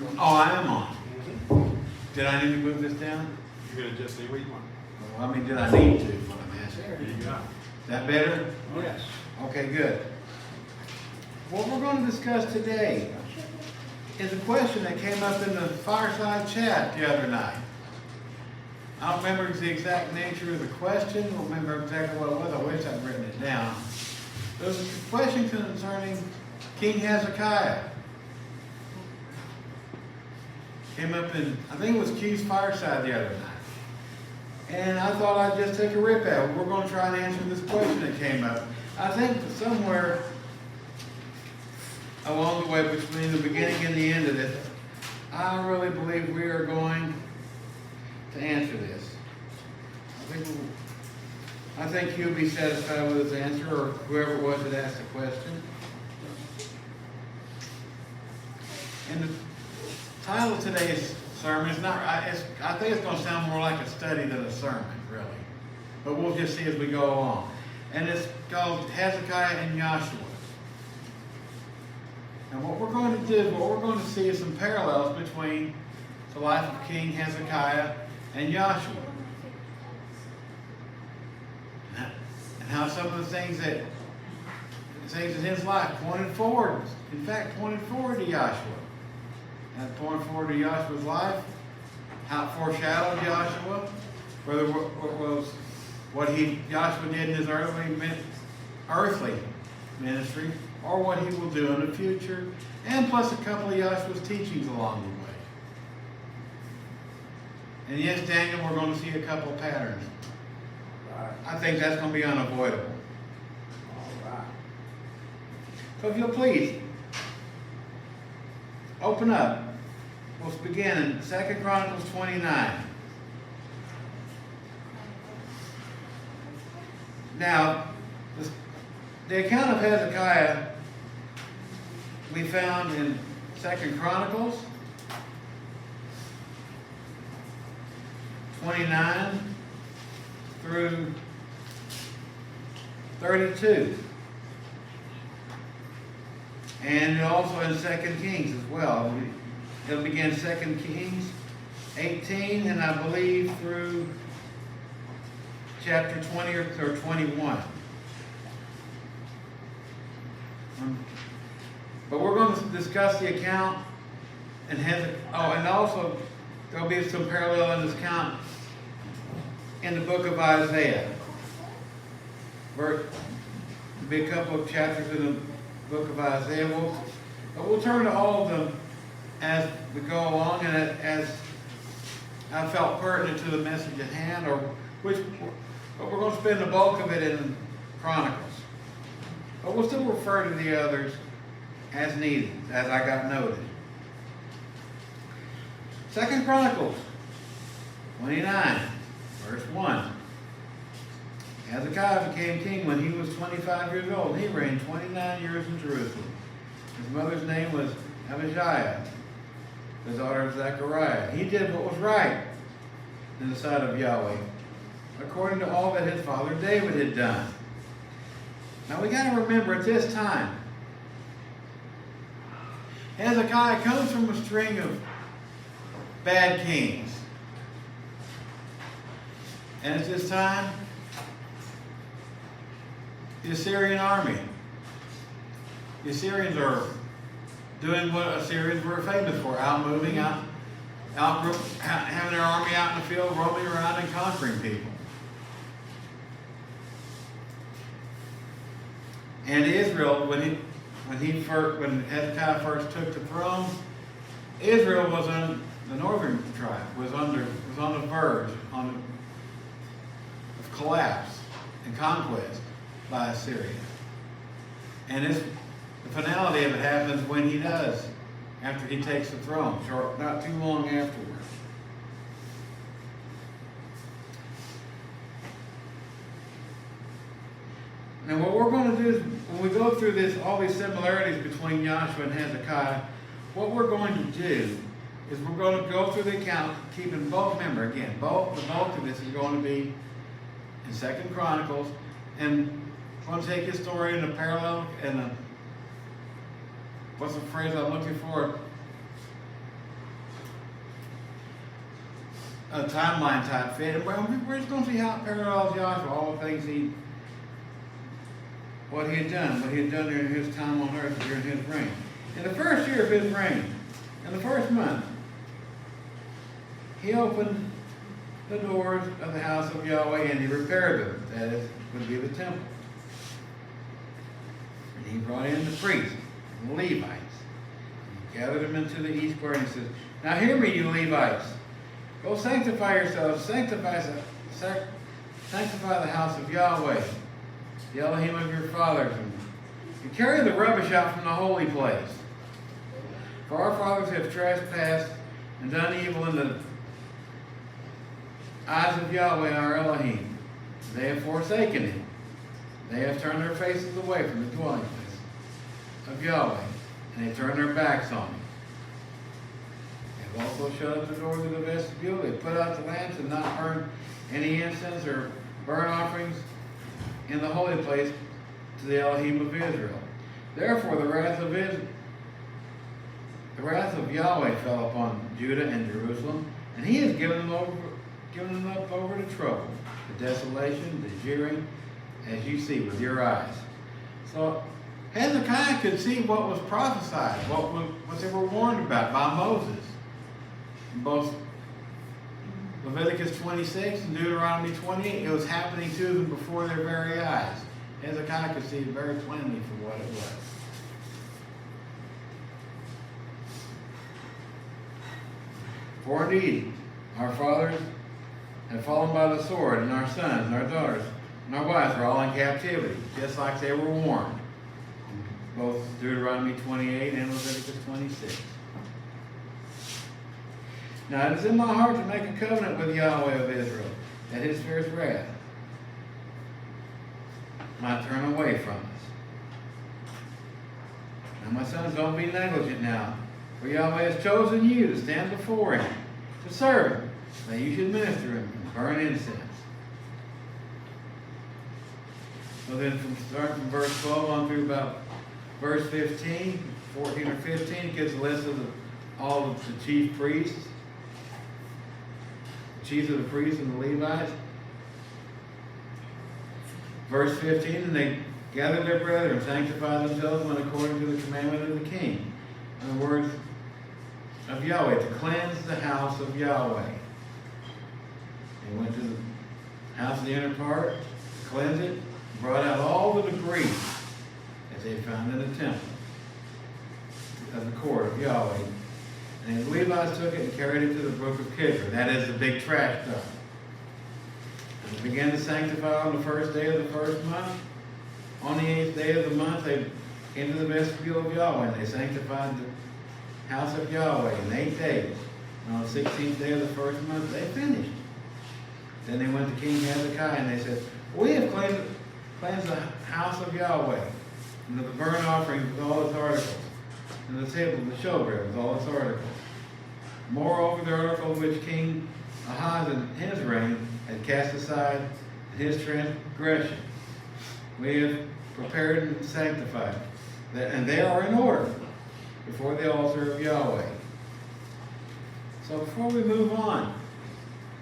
Oh, I am on. Did I need to move this down? You're gonna just say what you want. Well, I mean, did I need to, is what I'm asking. There you go. Is that better? Yes. Okay, good. What we're going to discuss today is a question that came up in the fireside chat the other night. I don't remember the exact nature of the question. I don't remember exactly what it was. I wish I'd written it down. It was a question concerning King Hezekiah. Came up in, I think it was Key's fireside the other night. And I thought I'd just take a rip at it. We're going to try and answer this question that came up. I think somewhere along the way between the beginning and the end of this, I really believe we are going to answer this. I think he'll be satisfied with his answer, or whoever it was that asked the question. And the title of today's sermon is not, I think it's going to sound more like a study than a sermon, really. But we'll just see as we go along. And it's called Hezekiah and Yahshua. And what we're going to do, what we're going to see is some parallels between the life of King Hezekiah and Yahshua. And how some of the things in his life pointed forward, in fact, pointed forward to Yahshua. And pointed forward to Yahshua's life, how it foreshadowed Yahshua, whether it was what Yahshua did in his earthly ministry, or what he will do in the future, and plus a couple of Yahshua's teachings along the way. And yes, Daniel, we're going to see a couple of patterns. Right. I think that's going to be unavoidable. All right. So if you'll please, open up. Let's begin in 2 Chronicles 29. Now, the account of Hezekiah we found in 2 Chronicles 29 through 32. And also in 2 Kings as well. It'll begin 2 Kings 18, and I believe through chapter 20 or 21. But we're going to discuss the account and and also there'll be some parallel in this account in the book of Isaiah. There'll be a couple of chapters in the book of Isaiah. We'll turn to all of them as we go along, and as I felt pertinent to the message at hand, but we're going to spend the bulk of it in Chronicles. But we'll still refer to the others as needed, as I got noted. 2 Chronicles 29, verse 1. Hezekiah became king when he was 25 years old. He reigned 29 years in Jerusalem. His mother's name was Abijah, the daughter of Zechariah. He did what was right in the sight of Yahweh, according to all that his father David had done. Now we got to remember at this time, Hezekiah comes from a string of bad kings. And at this time, the Assyrian army. The Assyrians are doing what Assyrians were famous for, having their army out in the field, roaming around and conquering people. And Israel, when Hezekiah first took the throne, Israel was on the northern tribe, was on the verge of collapse and conquest by Assyria. And the finality of it happens when he does, after he takes the throne, not too long afterwards. Now what we're going to do is, when we go through all these similarities between Yahshua and Hezekiah, what we're going to do is we're going to go through the account, keeping both, remember again, the bulk of this is going to be in 2 Chronicles, and we're going to take his story in a parallel, and what's the phrase I'm looking for? a timeline type fit. And we're just going to see how it parallels Joshua, all the things what he had done during his time on earth, during his reign. In the first year of his reign, in the first month, he opened the doors of the house of Yahweh and he repaired them. That is, would be the temple. And he brought in the priests and the Levites. And he gathered them into the east court and he says, now hear me, you Levites. Go sanctify yourselves, sanctify the house of Yahweh, the Elohim of your fathers, and carry the rubbish out from the holy place. For our fathers have trespassed and done evil in the eyes of Yahweh our Elohim. They have forsaken him. They have turned their faces away from the dwelling place of Yahweh, and they turned their backs on him. They have also shut up the doors of the vestibule. They put out the lamps and not burned any incense or burnt offerings in the holy place to the Elohim of Israel. Therefore the wrath of Yahweh fell upon Judah and Jerusalem, and he has given them up over to trouble, the desolation, the jeering, as you see with your eyes. So Hezekiah could see what was prophesied, what they were warned about by Moses. In both Leviticus 26 and Deuteronomy 28, it was happening to them before their very eyes. Hezekiah could see it very plainly for what it was. For indeed, our fathers have fallen by the sword, and our sons, and our daughters, and our wives are all in captivity, just like they were warned. Both Deuteronomy 28 and Leviticus 26. Now it is in my heart to make a covenant with Yahweh of Israel, that his fierce wrath might turn away from us. Now my sons, don't be negligent now, for Yahweh has chosen you to stand before him, to serve him, that you should minister him and burn incense. So then starting from verse 12 on through about verse 15, 14 or 15, it gives a list of all of the chief priests, chiefs of the priests and the Levites. Verse 15, and they gathered their brethren, sanctified themselves, went according to the commandment of the king. In the words of Yahweh, to cleanse the house of Yahweh. They went to the house of the inner part, cleansed it, brought out all the debris that they found in the temple of the court of Yahweh. And the Levites took it and carried it to the brook of Kidron. That is the big trash dump. And they began to sanctify on the first day of the first month. On the 8th day of the month, they came to the vestibule of Yahweh, and they sanctified the house of Yahweh in 8 days. And on the 16th day of the first month, they finished. Then they went to King Hezekiah, and they said, we have cleansed the house of Yahweh, and of the burnt offerings with all its articles, and the table of the showbread with all its articles. Moreover, the article which King Ahaz in his reign had cast aside his transgression, we have prepared and sanctified, and they are in order before the altar of Yahweh. So before we move on,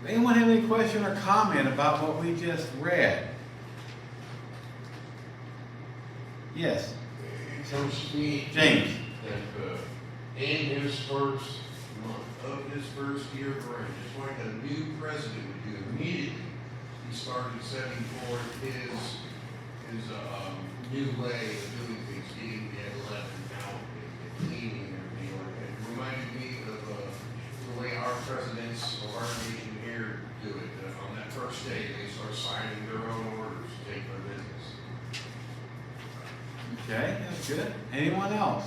does anyone have any question or comment about what we just read? Yes. So Steve, James. that in his first month of his first year of reign, just like a new president would do immediately, he started setting forth his new way of doing things, getting the 11 out and cleaning and everything like that. It reminded me of the way our presidents of our nation here do it. On that first day, they start signing their own orders to take their business. Okay, that's good. Anyone else?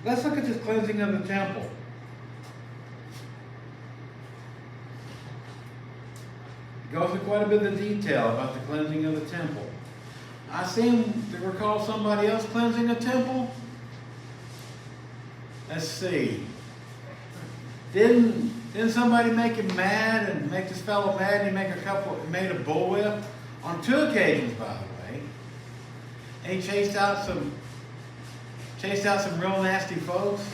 Let's look at this cleansing of the temple. It goes into quite a bit of detail about the cleansing of the temple. I seem to recall somebody else cleansing a temple. Let's see. Didn't somebody make him mad and make this fellow mad and he made a bullwhip? On 2 occasions, by the way. And he chased out some real nasty folks.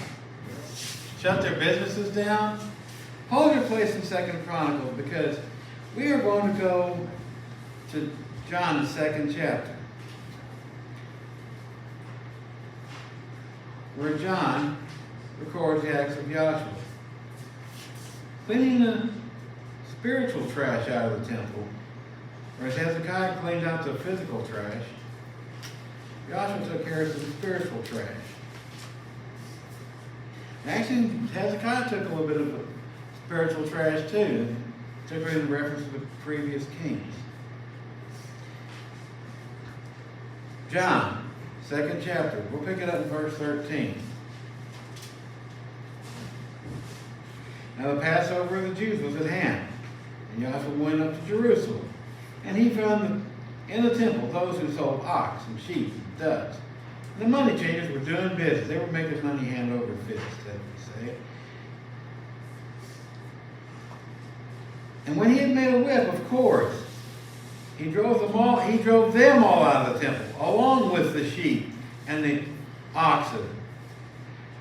shut their businesses down, hold your place in 2nd Chronicles, because we are going to go to John, the 2nd chapter, where John records the acts of Yahshua, cleaning the spiritual trash out of the temple. Whereas Hezekiah cleaned out the physical trash, Yahshua took care of some spiritual trash. Actually, Hezekiah took a little bit of spiritual trash too, particularly in reference to the previous kings. John, 2nd chapter. We'll pick it up in verse 13. Now the Passover of the Jews was at hand, and Yahshua went up to Jerusalem. And he found in the temple those who sold ox and sheep and doves. And the money changers were doing business. They were making money hand over fist, as we say. And when he had made a whip of cords, he drove them all out of the temple, along with the sheep and the oxen,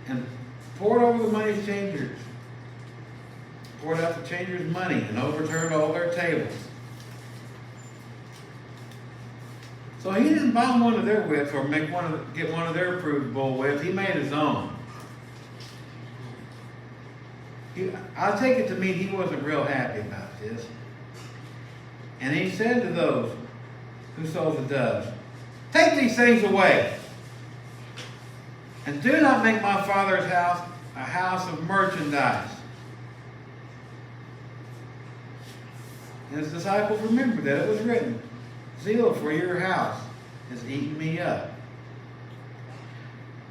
and poured over the money changers, poured out the changers' money, and overturned all their tables. So he didn't buy one of their whips or get one of their approved bull whips. He made his own. I take it to mean he wasn't real happy about this. And he said to those who sold the doves, "Take these things away, and do not make my Father's house a house of merchandise." And his disciples remembered that it was written, "Zeal for your house has eaten me up."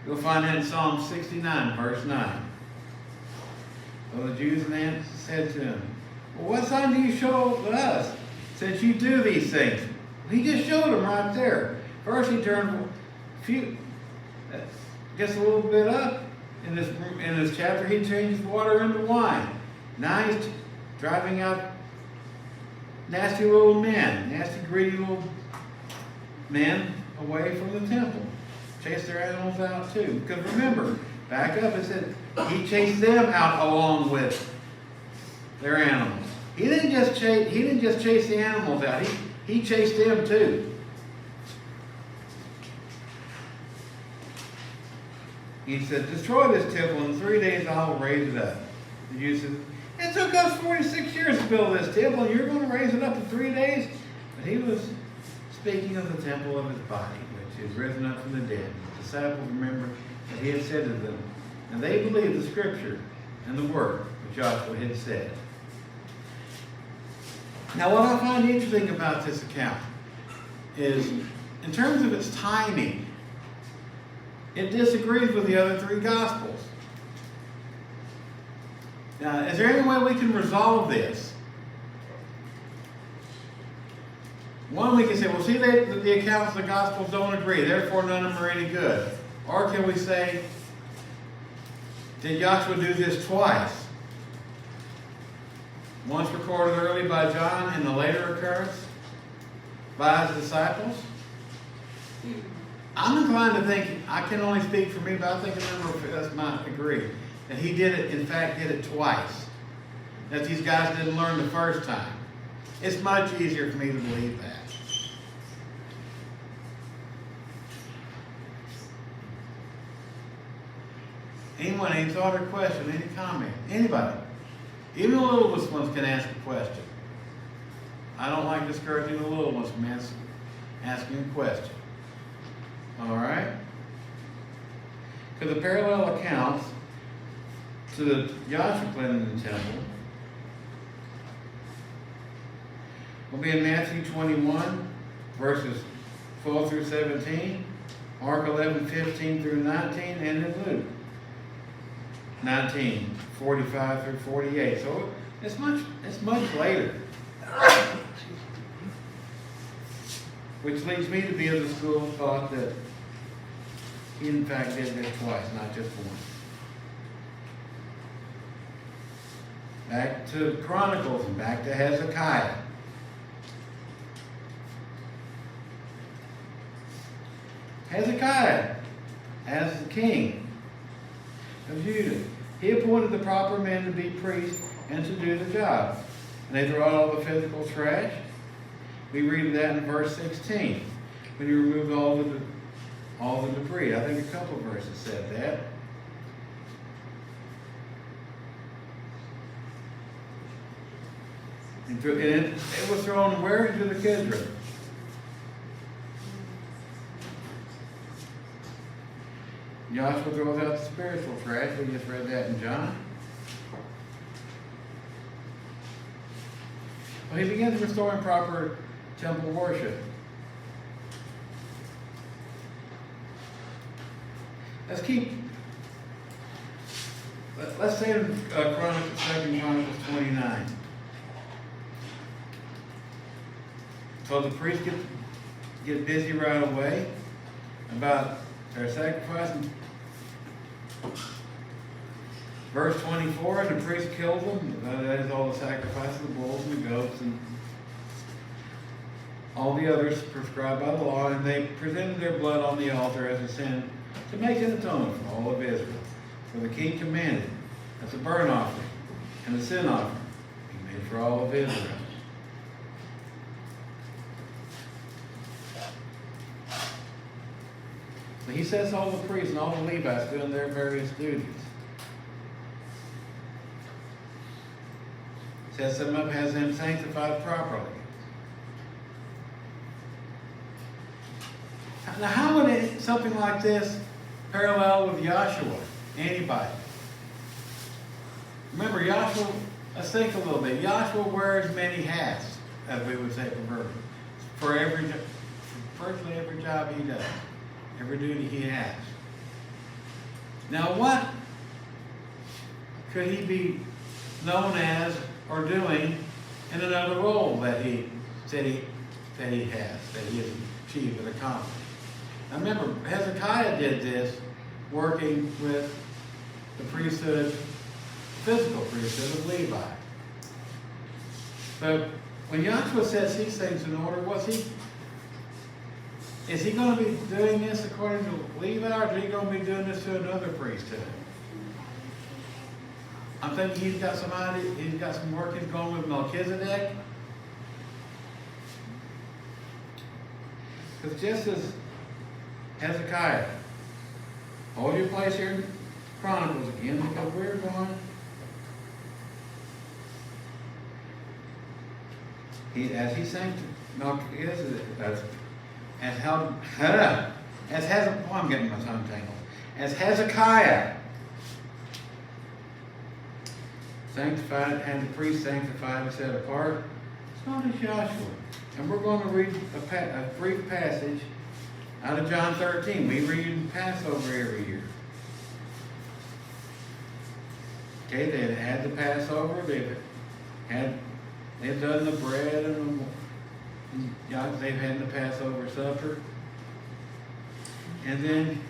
You'll find that in Psalm 69, verse 9. So the Jews said to him, "Well, what sign do you show us, since you do these things?" He just showed them right there. First he turned just a little bit up in this chapter. He changed water into wine. Now he's driving out nasty little men, nasty greedy little men away from the temple. Chase their animals out too. Because remember, back up, it said he chased them out along with their animals. He didn't just chase the animals out. He chased them too. He said, "Destroy this temple, in 3 days I will raise it up." The Jews said, "It took us 46 years to build this temple, and you're going to raise it up in 3 days?" But he was speaking of the temple of his body, which is risen up from the dead. The disciples remembered that he had said to them, and they believed the scripture and the word which Joshua had said. Now, what I find interesting about this account is, in terms of its timing, it disagrees with the other 3 Gospels. Now, is there any way we can resolve this? One, we can say, well, see, the accounts of the Gospels don't agree, therefore none of them are any good. Or can we say, did Yahshua do this twice? Once recorded early by John and the later occurrence by his disciples? I'm inclined to think, I can only speak for me, but I think a number of us might agree that he did it, in fact, did it twice. That these guys didn't learn the first time. It's much easier for me to believe that. Anyone, any thought or question, any comment? Anybody? Even the littlest ones can ask a question. I don't like discouraging the little ones from asking a question. All right? Because the parallel accounts to the Yahshua cleansing the temple will be in Matthew 21, verses 12 through 17, Mark 11, 15 through 19, and in Luke 19, 45 through 48. So it's much later. Which leads me to be of the school of thought that he in fact did this twice, not just once. Back to Chronicles and back to Hezekiah. Hezekiah, as the king of Judah, He appointed the proper men to be priests and to do the job. And they throw out all the physical trash. We read that in verse 16. When he removed all the debris. I think a couple of verses said that. And it was thrown where? Into the Kidron. Joshua throws out the spiritual trash. We just read that in John. Well, he begins restoring proper temple worship. Let's say in Chronicles, 2 Chronicles 29. So the priests get busy right away about their sacrifice. Verse 24, and the priest killed them. That is all the sacrifices, the bulls and the goats and all the others prescribed by the law, and they presented their blood on the altar as a sin to make an atonement for all of Israel. For the king commanded that the burnt offering and the sin offering be made for all of Israel. So he sets all the priests and all the Levites doing their various duties. Sets them up, has them sanctified properly. Now, how would something like this parallel with Yahshua? Anybody? Remember, Yahshua, let's think a little bit. Yahshua wears many hats, as we would say for virtually every job he does, every duty he has. Now, what could he be known as or doing in another role that he said he has achieved and accomplished? Now remember, Hezekiah did this working with the priesthood, physical priesthood of Levi. But when Yahshua sets these things in order, is he going to be doing this according to Levi, or is he going to be doing this to another priesthood? I'm thinking he's got some work he's going with Melchizedek. Because just as Hezekiah, hold your place here in Chronicles again, because we're going. As he sang to Melchizedek, I'm getting my tongue tangled. As Hezekiah sanctified, and the priest sanctified and set apart, so does Joshua. And we're going to read a brief passage out of John 13. We read Passover every year. Okay, they had the Passover. They've done the bread and they've had the Passover supper. And then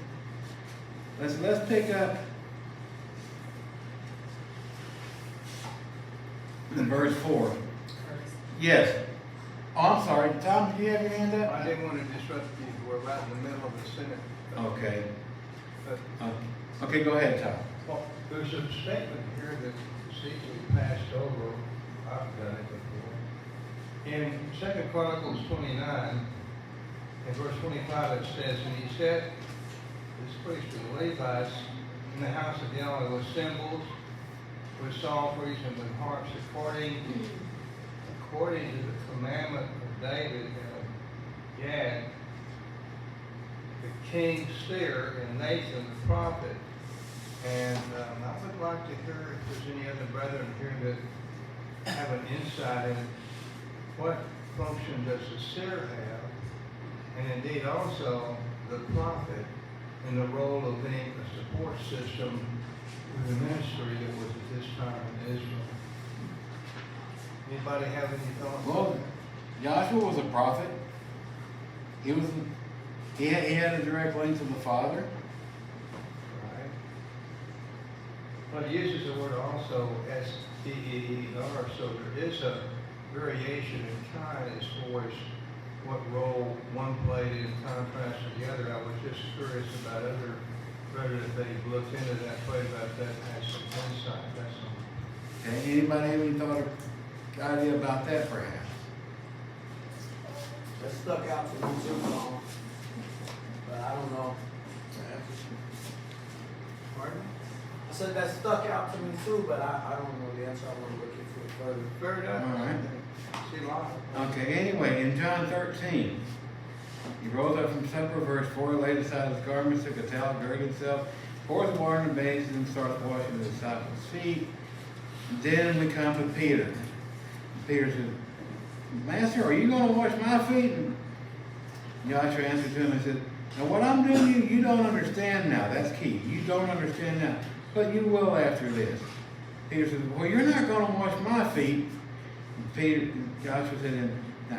let's pick up in verse 4. Yes. Oh, I'm sorry. Tom, do you have your hand up? I didn't want to disrupt you. We're right in the middle of the Senate. Okay. But, Okay, go ahead, Tom. well, there's a statement here that seems to be passed over. I've done it before. In 2 Chronicles 29, in verse 25, it says, and he said, this priest of the Levites in the house of Yahweh with cymbals, with psalteries, and with harps, according to the commandment of David and Gad, the king's seer, and Nathan the prophet. And I would like to hear if there's any other brethren here that have an insight in what function does the seer have, and indeed also the prophet in the role of being a support system for the ministry that was at this time in Israel. Anybody have any thoughts? Well, Joshua was a prophet. He had a direct link to the Father. Right. But he uses the word also S-T-E-E-R, so there is a variation in kind as far as what role one played in contrast to the other. I was just curious about other Better if they looked into that, pray about that, and have some insight, that's some. Okay, anybody have any thought or idea about that perhaps? That stuck out to me too long, but I don't know. Pardon? I said that stuck out to me too, but I don't know the answer. I want to look into it further. Fair enough. All right. See a lot of. Okay, anyway, in John 13, he rose up from supper, verse 4, laid aside his garments, took a towel, girded himself, poured the water in the basin, and started washing the disciples' feet. And then we come to Peter. And Peter said, Master, are you going to wash my feet? And Yahshua answered to him and said, now what I'm doing, you don't understand now. That's key. You don't understand now. But you will after this. Peter said, well, you're not going to wash my feet. Joshua said, now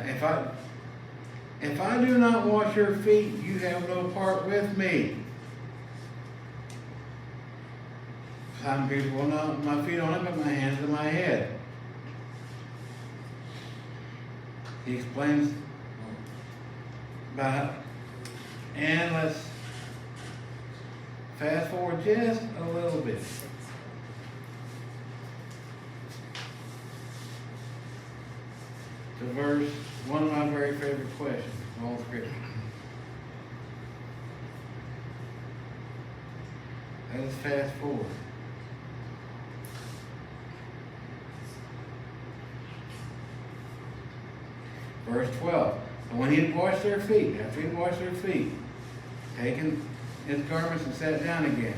if I do not wash your feet, you have no part with me. Simon Peter said, well, no, my feet only, but my hands and my head. He explains about it. And let's fast forward just a little bit. To verse, one of my very favorite questions in all Scripture. Let's fast forward. Verse 12. And when he had washed their feet, after he had washed their feet, taken his garments and sat down again,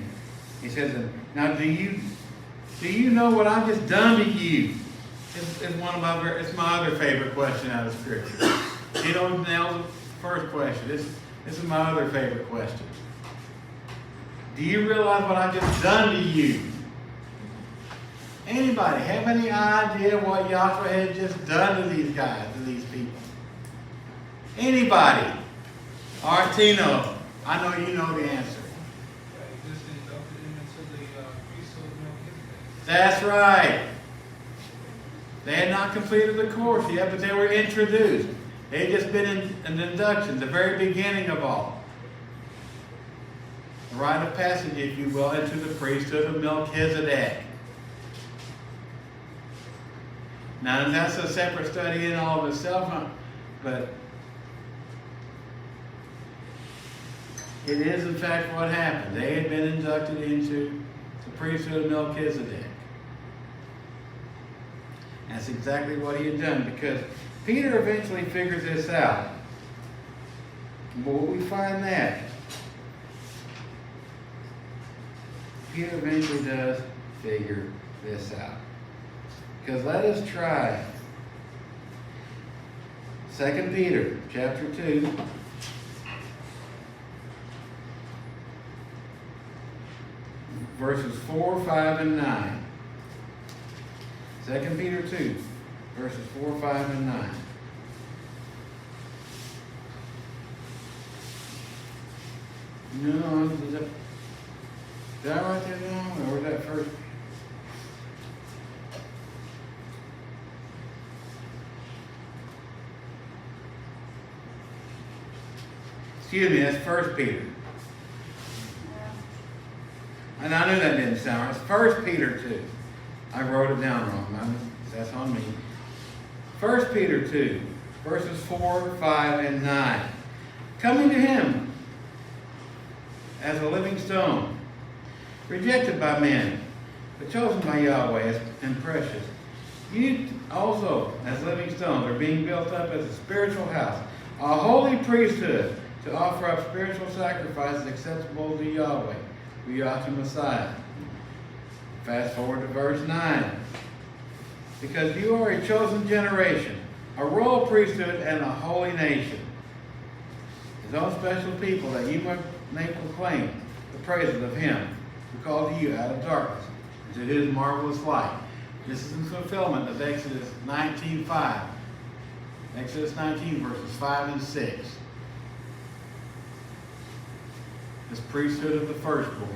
he said to them, now do you know what I've just done to you? It's my other favorite question out of Scripture. You don't nail the first question. This is my other favorite question. Do you realize what I've just done to you? Anybody have any idea what Yahshua had just done to these guys, to these people? Anybody? All right, Tino, I know you know the answer. That's right. They had not completed the course yet, but they were introduced. They had just been in an induction, the very beginning of all. A rite of passage, if you will, into the priesthood of Melchizedek. Now, that's a separate study in all of itself, but it is, in fact, what happened. They had been inducted into the priesthood of Melchizedek. That's exactly what he had done, because Peter eventually figures this out. But we find that Peter eventually does figure this out. Because let us try 2 Peter chapter 2. Verses 4, 5, and 9. 2 Peter 2, verses 4, 5, and 9. No, did I write that down? Or was that first? Excuse me, that's 1 Peter. And I knew that didn't sound right. It's 1 Peter 2. I wrote it down wrong. That's on me. 1 Peter 2, verses 4, 5, and 9. Coming to him as a living stone, rejected by men, but chosen by Yahweh and precious. You also, as living stones, are being built up as a spiritual house, a holy priesthood, to offer up spiritual sacrifices acceptable to Yahweh, through Yahshua Messiah. Fast forward to verse 9. Because you are a chosen generation, a royal priesthood, and a holy nation, his own special people, that you may proclaim the praises of him who called you out of darkness into his marvelous light. This is in fulfillment of Exodus 19:5. Exodus 19, verses 5 and 6. This priesthood of the firstborn.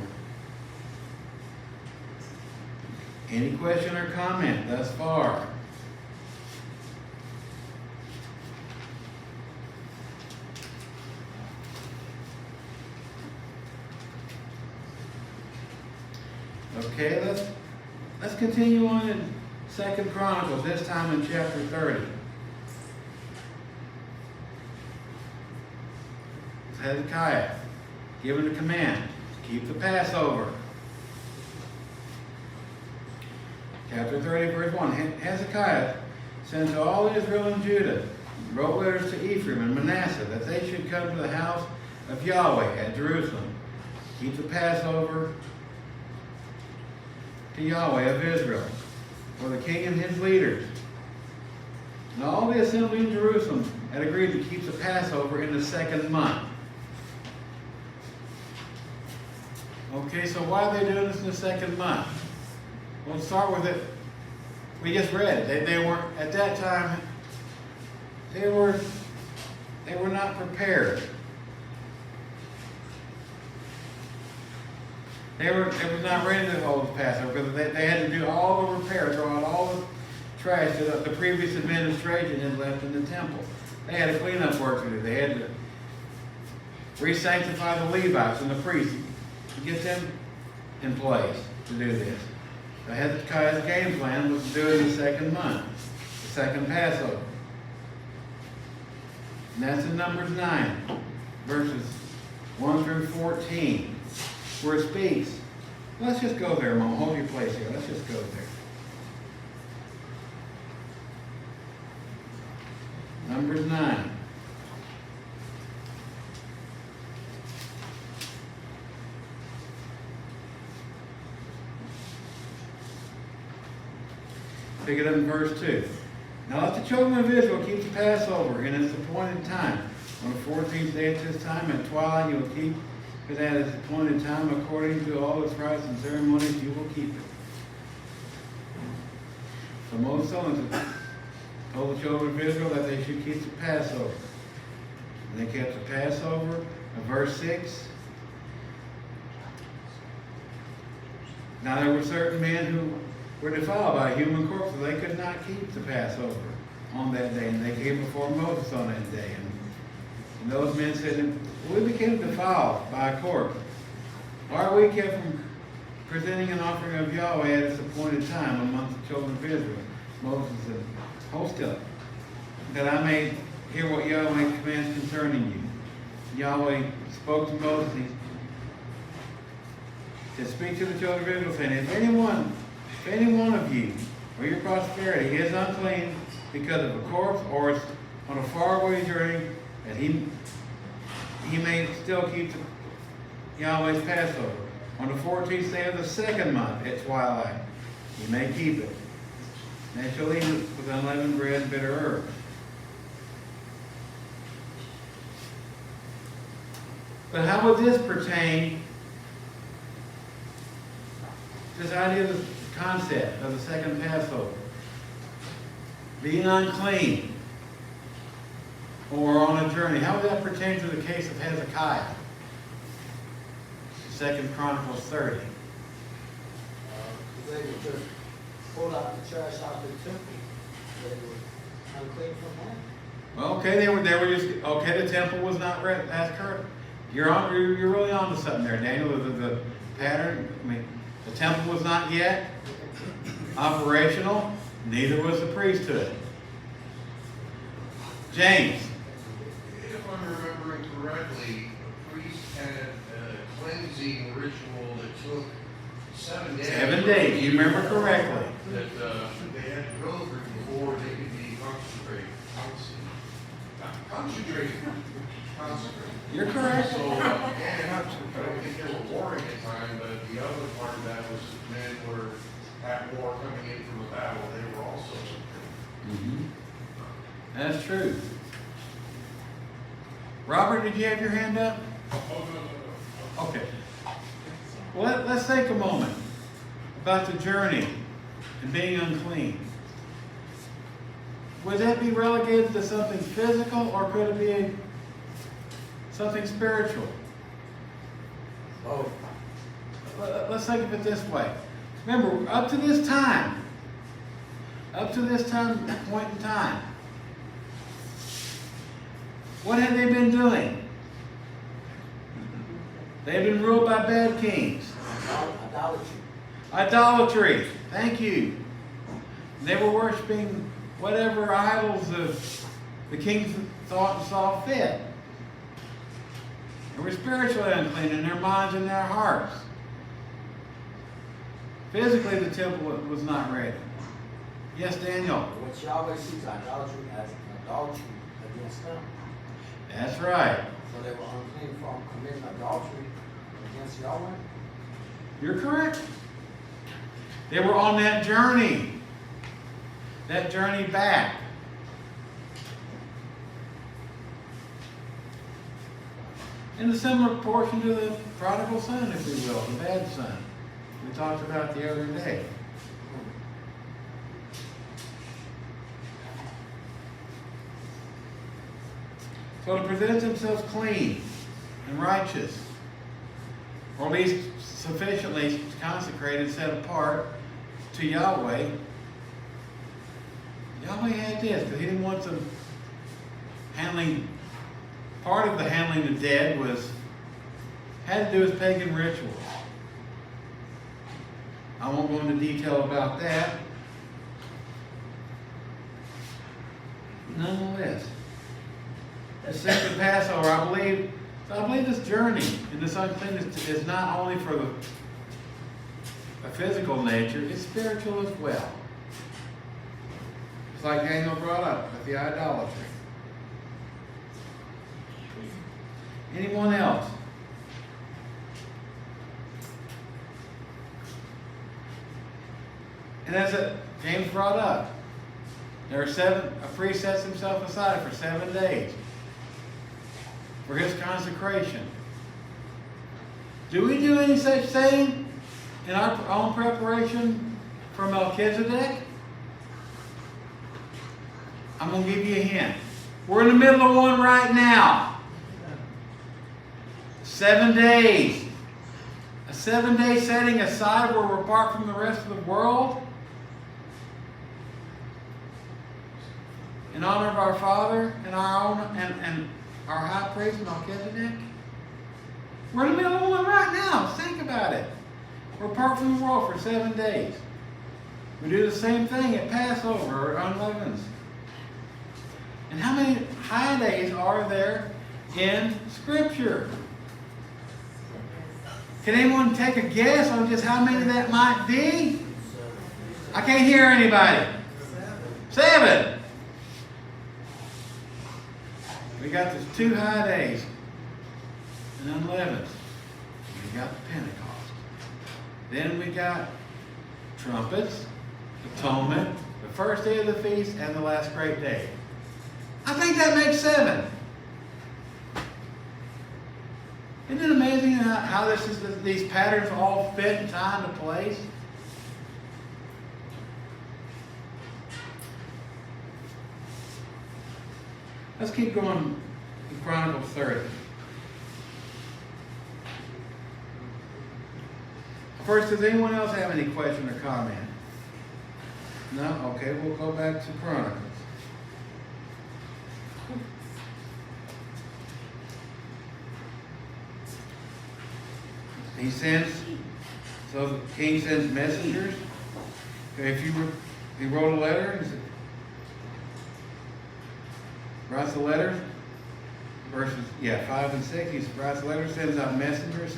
Any question or comment thus far? Okay, let's continue on in 2 Chronicles, this time in chapter 30. It's Hezekiah given the command to keep the Passover. Chapter 30, verse 1. Hezekiah sent to all Israel and Judah, wrote letters to Ephraim and Manasseh that they should come to the house of Yahweh at Jerusalem, keep the Passover to Yahweh of Israel, for the king and his leaders. And all the assembly in Jerusalem had agreed to keep the Passover in the 2nd month. Okay, so why are they doing this in the 2nd month? Well, let's start with it. We just read it. They weren't, at that time, they were not prepared. They were not ready to hold the Passover because they had to do all the repair, throw out all the trash that the previous administration had left in the temple. They had a cleanup work to do. They had to re-sanctify the Levites and the priests to get them in place to do this. So Hezekiah's game plan was to do it in the 2nd month, the 2nd Passover. And that's in Numbers 9, verses 1 through 14. Where it speaks. Let's just go there, Mom. Hold your place here. Let's just go there. Numbers 9. Pick it up in verse 2. Now let the children of Israel keep the Passover in its appointed time. On the 14th day at this time, at twilight, you will keep it at its appointed time, according to all its rites and ceremonies, you will keep it. So Moses told the children of Israel that they should keep the Passover. And they kept the Passover. In verse 6. Now there were certain men who were defiled by a human corpse, so they could not keep the Passover on that day. And they came before Moses on that day. And those men said, we became defiled by a corpse. Why are we kept from presenting an offering of Yahweh at its appointed time amongst the children of Israel? Moses said, hold still, that I may hear what Yahweh commands concerning you. Yahweh spoke to Moses. He said, speak to the children of Israel, saying, if any one of you, or your prosperity, is unclean because of a corpse or is on a faraway journey, that he may still keep Yahweh's Passover. On the 14th day of the 2nd month at twilight, you may keep it. And they shall eat it with unleavened bread and bitter herbs. But how would this pertain to this idea of the concept of the 2nd Passover? Being unclean or on a journey. How would that pertain to the case of Hezekiah? 2 Chronicles 30. They would just pull out the trash out of the temple. They were unclean from that. Well, okay, they were just okay. The temple was not ready. That's correct. You're really onto something there, Daniel. The pattern. I mean, the temple was not yet operational. Neither was the priesthood. James. If I'm remembering correctly, a priest had a cleansing ritual that took 7 days. 7 days. You remember correctly. That they had to go through before they could be concentrated. You're correct. So, and I don't think they were warring at the time, but the other part of that was men were at war coming in from a battle. They were also. Mm-hmm. That's true. Robert, did you have your hand up? Okay. Well, let's take a moment about the journey and being unclean. Would that be relegated to something physical, or could it be something spiritual? Oh, Let's think of it this way. Remember, up to this point in time, what had they been doing? They had been ruled by bad kings. idolatry. Idolatry. Thank you. They were worshiping whatever idols the kings thought and saw fit. They were spiritually unclean in their minds and their hearts. Physically, the temple was not ready. Yes, Daniel? Which Yahweh sees idolatry as idolatry against them. That's right. So they were unclean from committing adultery against Yahweh? You're correct. They were on that journey back. In a similar portion to the prodigal son, if we will, the bad son we talked about the other day. So to present themselves clean and righteous, or at least sufficiently consecrated, set apart to Yahweh, Yahweh had this, because he didn't want them handling, part of the handling the dead had to do with pagan rituals. I won't go into detail about that. Nonetheless, the second Passover, I believe this journey and this uncleanness is not only for a physical nature, it's spiritual as well. It's like Daniel brought up with the idolatry. Anyone else? And as James brought up, a priest sets himself aside for 7 days for his consecration. Do we do any such thing in our own preparation for Melchizedek? I'm going to give you a hint. We're in the middle of one right now. 7 days. A 7-day setting aside where we're apart from the rest of the world in honor of our Father and our own and our high priest Melchizedek. We're in the middle of one right now. Think about it. We're apart from the world for 7 days. We do the same thing at Passover or unleavened. And how many high days are there in Scripture? Can anyone take a guess on just how many that might be? I can't hear anybody. 7. We got the 2 high days and unleavened. We got the Pentecost. Then we got trumpets, atonement, the first day of the feast, and the last great day. I think that makes 7. Isn't it amazing how these patterns all fit in time and place? Let's keep going in Chronicles 30. First, does anyone else have any question or comment? No? Okay, we'll go back to Chronicles. So the king sends messengers. He wrote a letter, writes a letter, verses 5 and 6. He writes a letter, sends out messengers,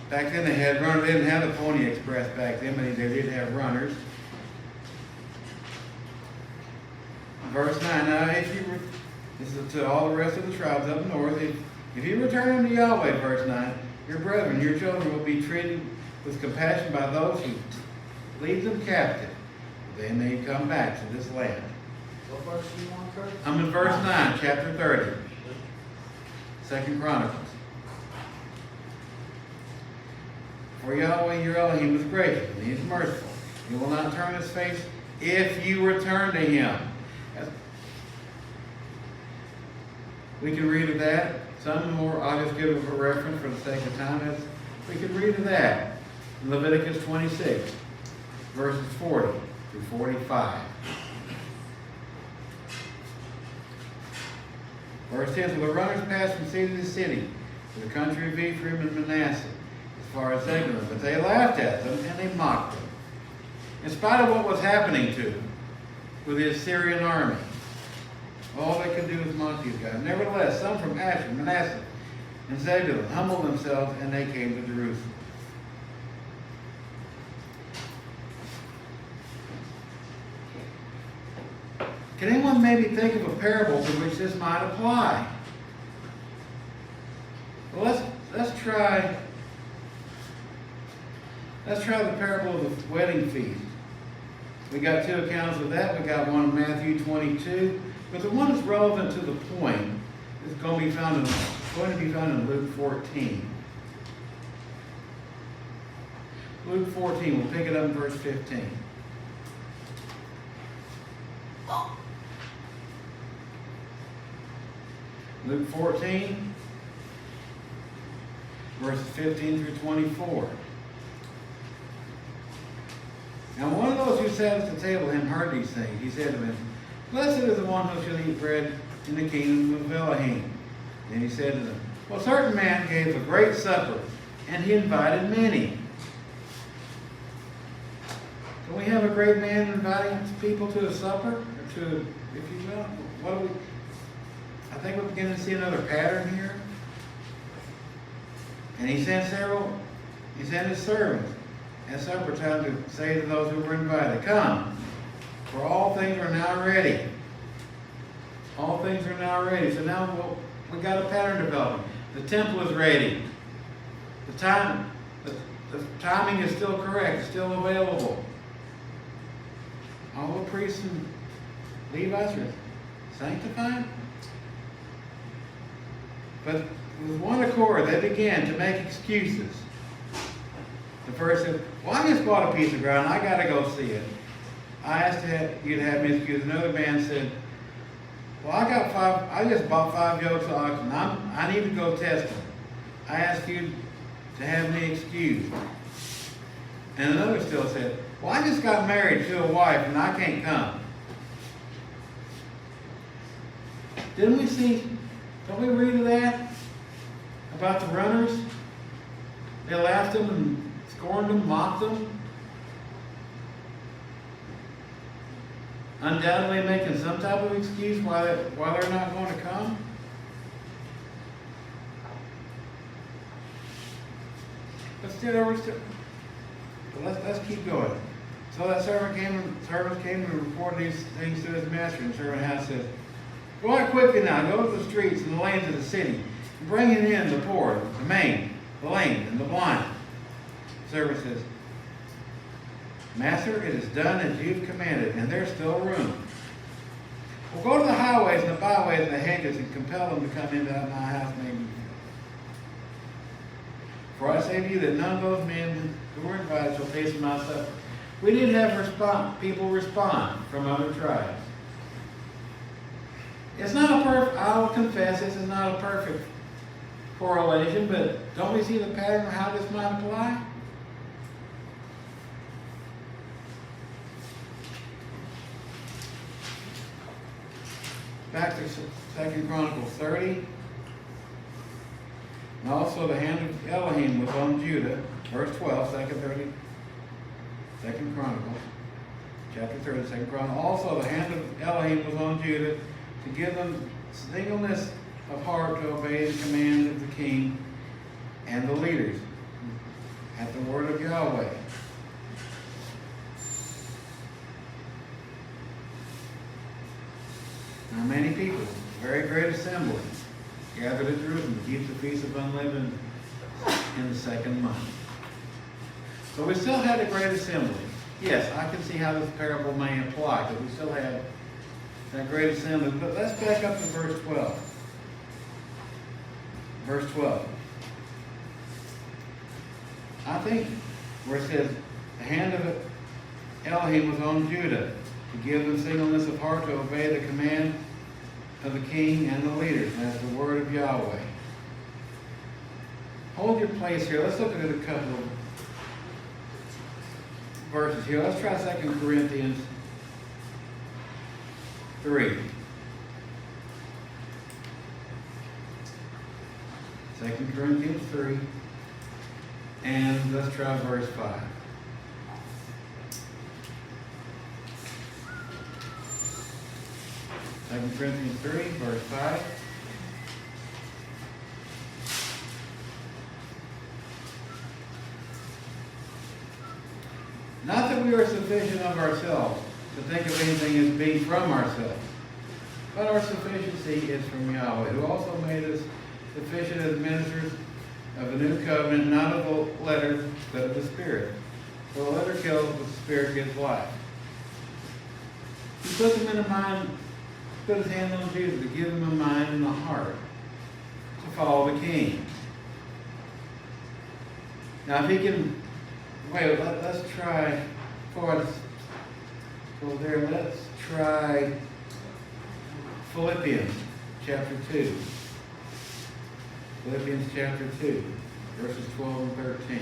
back then they had runners. They didn't have the Pony Express back then, but they did have runners. Verse 9, now this is to all the rest of the tribes up north, if you return unto Yahweh, verse 9, your brethren, your children will be treated with compassion by those who lead them captive. They may come back to this land. What verse do you want, Kurt? I'm in verse 9, chapter 30. 2 Chronicles. For Yahweh your Elohim is gracious, and he is merciful. He will not turn his face if you return to him. We can read of that. Some more, I'll just give a reference for the sake of time. We can read of that in Leviticus 26, verses 40 through 45. Verse 10, so the runners passed from city to city to the country of Ephraim and Manasseh, as far as Zebulun, but they laughed at them and they mocked them. In spite of what was happening to them with the Assyrian army, all they could do was mock these guys. Nevertheless, some from Asher, Manasseh, and Zebulun humbled themselves, and they came to Jerusalem. Can anyone maybe think of a parable to which this might apply? Well, let's try the parable of the wedding feast. We got two accounts of that. We got one in Matthew 22, but the one that's relevant to the point is going to be found in Luke 14. Luke 14, we'll pick it up in verse 15. Luke 14, verses 15 through 24. Now one of those who sat at the table with him heard these things. He said to him, "Blessed is the one who shall eat bread in the kingdom of Elohim." Then he said to them, "Well, a certain man gave a great supper, and he invited many." Can we have a great man inviting people to a supper? Or to, if you will, what do we... I think we're beginning to see another pattern here. And he sent his servants at supper time to say to those who were invited, "Come, for all things are now ready." All things are now ready. So now we got a pattern developing. The temple is ready. The timing is still correct, it's still available. All the priests and Levites are sanctified. But with one accord, they began to make excuses. The first said, "Well, I just bought a piece of ground. I got to go see it. I asked you to have me excused." Another man said, "Well, I just bought 5 yokes of oxen. I need to go test them. I asked you to have me excused." And another still said, "Well, I just got married to a wife and I can't come." Don't we read of that? About the runners? They laughed them and scorned them, mocked them. Undoubtedly making some type of excuse why they're not going to come. Let's keep going. So that servant came and reported these things to his master, and the servant house said, "Go out quickly now, go to the streets and the lanes of the city, and bring in the poor, the maimed, the lame, and the blind." The servant says, "Master, it is done as you've commanded, and there's still room. Well, go to the highways and the byways and the hedges and compel them to come into my house maybe. For I say to you that none of those men who were invited shall taste of my supper." We did have people respond from other tribes. It's not a perfect, I'll confess, this is not a perfect correlation, but don't we see the pattern of how this might apply? Back to 2 Chronicles 30. And also the hand of Elohim was on Judah. Verse 12, 2 Chronicles. Chapter 30, 2 Chronicles. Also the hand of Elohim was on Judah to give them singleness of heart to obey the command of the king and the leaders at the word of Yahweh. Now many people, a very great assembly, gathered at Jerusalem to keep the Feast of Unleavened in the 2nd month. So we still had a great assembly. Yes, I can see how this parable may apply, because we still had that great assembly. But let's back up to verse 12. Verse 12. I think where it says, the hand of Elohim was on Judah to give them singleness of heart to obey the command of the king and the leaders. And that's the word of Yahweh. Hold your place here. Let's look at a couple of verses here. Let's try 2 Corinthians 3. 2 Corinthians 3. And let's try verse 5. Second Corinthians 3, verse 5. Not that we are sufficient of ourselves to think of anything as being from ourselves, but our sufficiency is from Yahweh, who also made us sufficient as ministers of the new covenant, not of the letter, but of the Spirit. For the letter kills, but the Spirit gives life. He put them in a mind, put his hand on Jesus to give them a mind and a heart to follow the King. Now, if he can, let's try, let's try Philippians chapter 2. Philippians chapter 2, verses 12 and 13.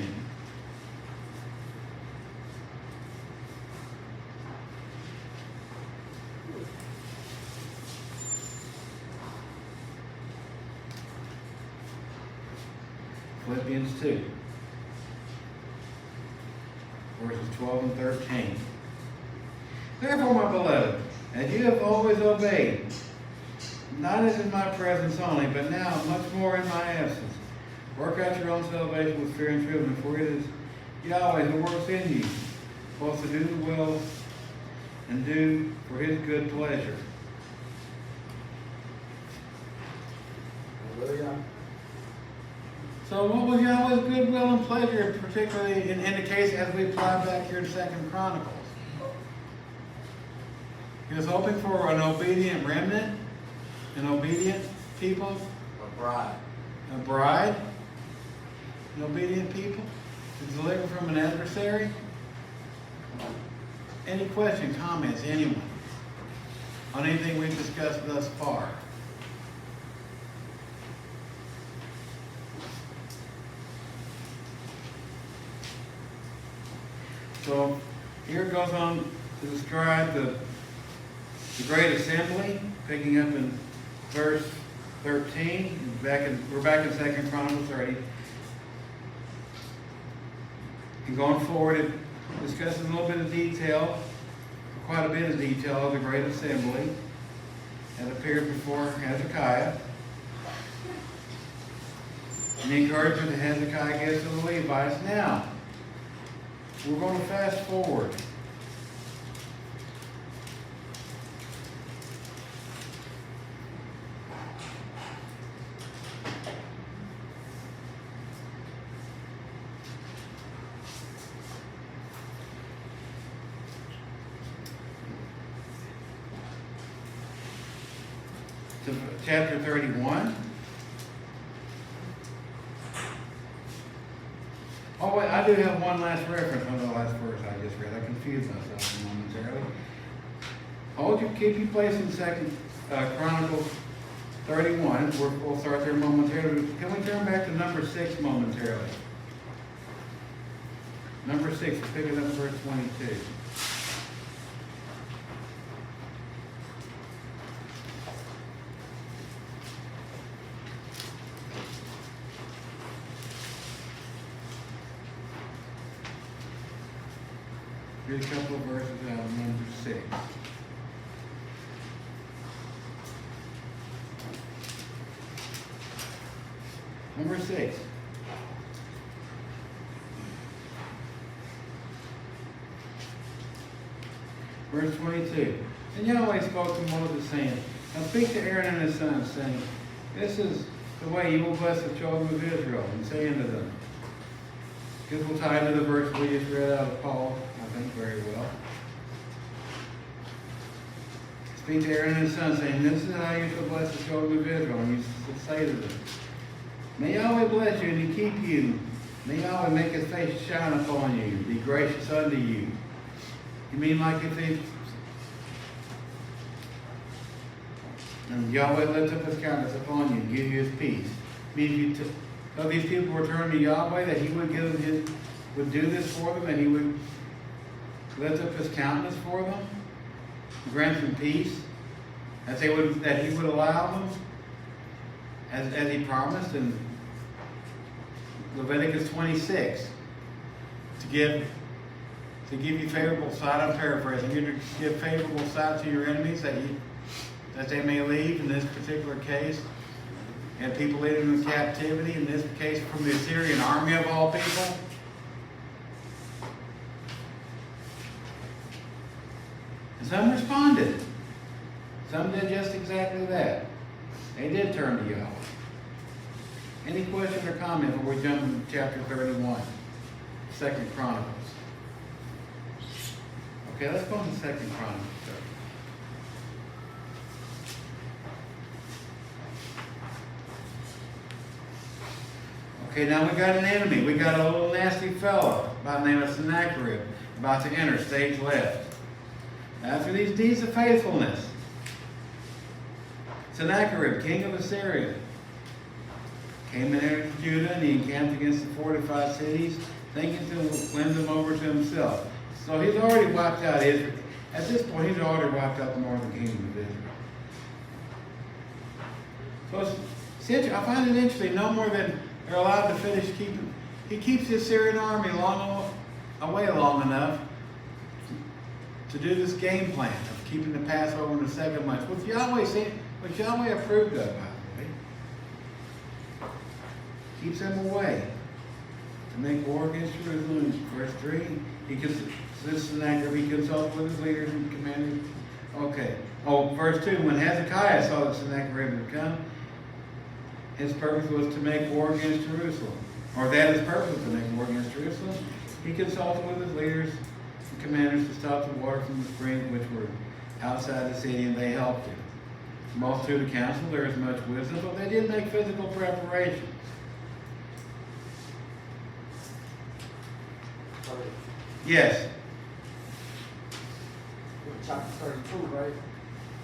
Philippians 2, verses 12 and 13. Therefore, my beloved, as you have always obeyed, not as in my presence only, but now much more in my absence, work out your own salvation with fear and trembling, for it is Yahweh who works in you, both to do the will and do for his good pleasure. Hallelujah. So what was Yahweh's good will and pleasure, particularly in the case as we apply back here to 2nd Chronicles? He was hoping for an obedient remnant, an obedient people, A bride. a bride, an obedient people, to deliver from an adversary. Any question, comments, anyone, on anything we've discussed thus far? So here it goes on to describe the great assembly, picking up in verse 13. We're back in 2nd Chronicles 30. And going forward, it discusses a little bit of detail, quite a bit of detail of the great assembly that appeared before Hezekiah. And the encouragement that Hezekiah gives to the Levites. Now, we're going to fast forward. To chapter 31. Oh, wait, I do have one last reference on the last verse I just read. I confused myself momentarily. Keep your place in 2nd Chronicles 31. We'll start there momentarily. Can we turn back to number 6 momentarily? Number 6, we're picking up verse 22. Read a couple of verses out of number 6. Number 6. Verse 22. And Yahweh spoke to Moses, saying, Now speak to Aaron and his sons, saying, This is the way you will bless the children of Israel, and say unto them. This will tie into the verse we just read out of Paul, I think, very well. Speak to Aaron and his sons, saying, This is how you shall bless the children of Israel. And you shall say to them, May Yahweh bless you and keep you. May Yahweh make his face shine upon you, be gracious unto you. You mean like if they... And Yahweh lifts up his countenance upon you and give you his peace. Means you so these people return to Yahweh, that he would give them would do this for them, and he would lift up his countenance for them, grant them peace, that he would allow them, as he promised, and Leviticus 26, to give you favorable sight. I'm paraphrasing. You're to give favorable sight to your enemies that they may leave in this particular case. And people leading in captivity, in this case from the Assyrian army of all people. And some responded. Some did just exactly that. They did turn to Yahweh. Any questions or comments before we jump into chapter 31, 2nd Chronicles? Okay, let's go into 2nd Chronicles. Okay, now we got an enemy. We got a little nasty fellow by the name of Sennacherib about to enter stage left. After these deeds of faithfulness, Sennacherib, king of Assyria, came and entered Judah, and he encamped against the fortified cities, thinking to win them over to himself. So he's already wiped out Israel. At this point, he's already wiped out the northern kingdom of Israel. So I find it interesting, no more than they're allowed to finish keeping. He keeps the Assyrian army away long enough to do this game plan of keeping the Passover in the second month, which Yahweh approved of, by the way. Keeps them away to make war against Jerusalem. Verse 3, he consulted with his leaders and commanders. Okay. Verse 2, when Hezekiah saw that Sennacherib had come, his purpose was to make war against Jerusalem. Or that his purpose was to make war against Jerusalem. He consulted with his leaders and commanders to stop the water from the springs which were outside the city, and they helped him. The multitude of counsel, there is much wisdom, but they did make physical preparations. Yes. Chapter 32, right?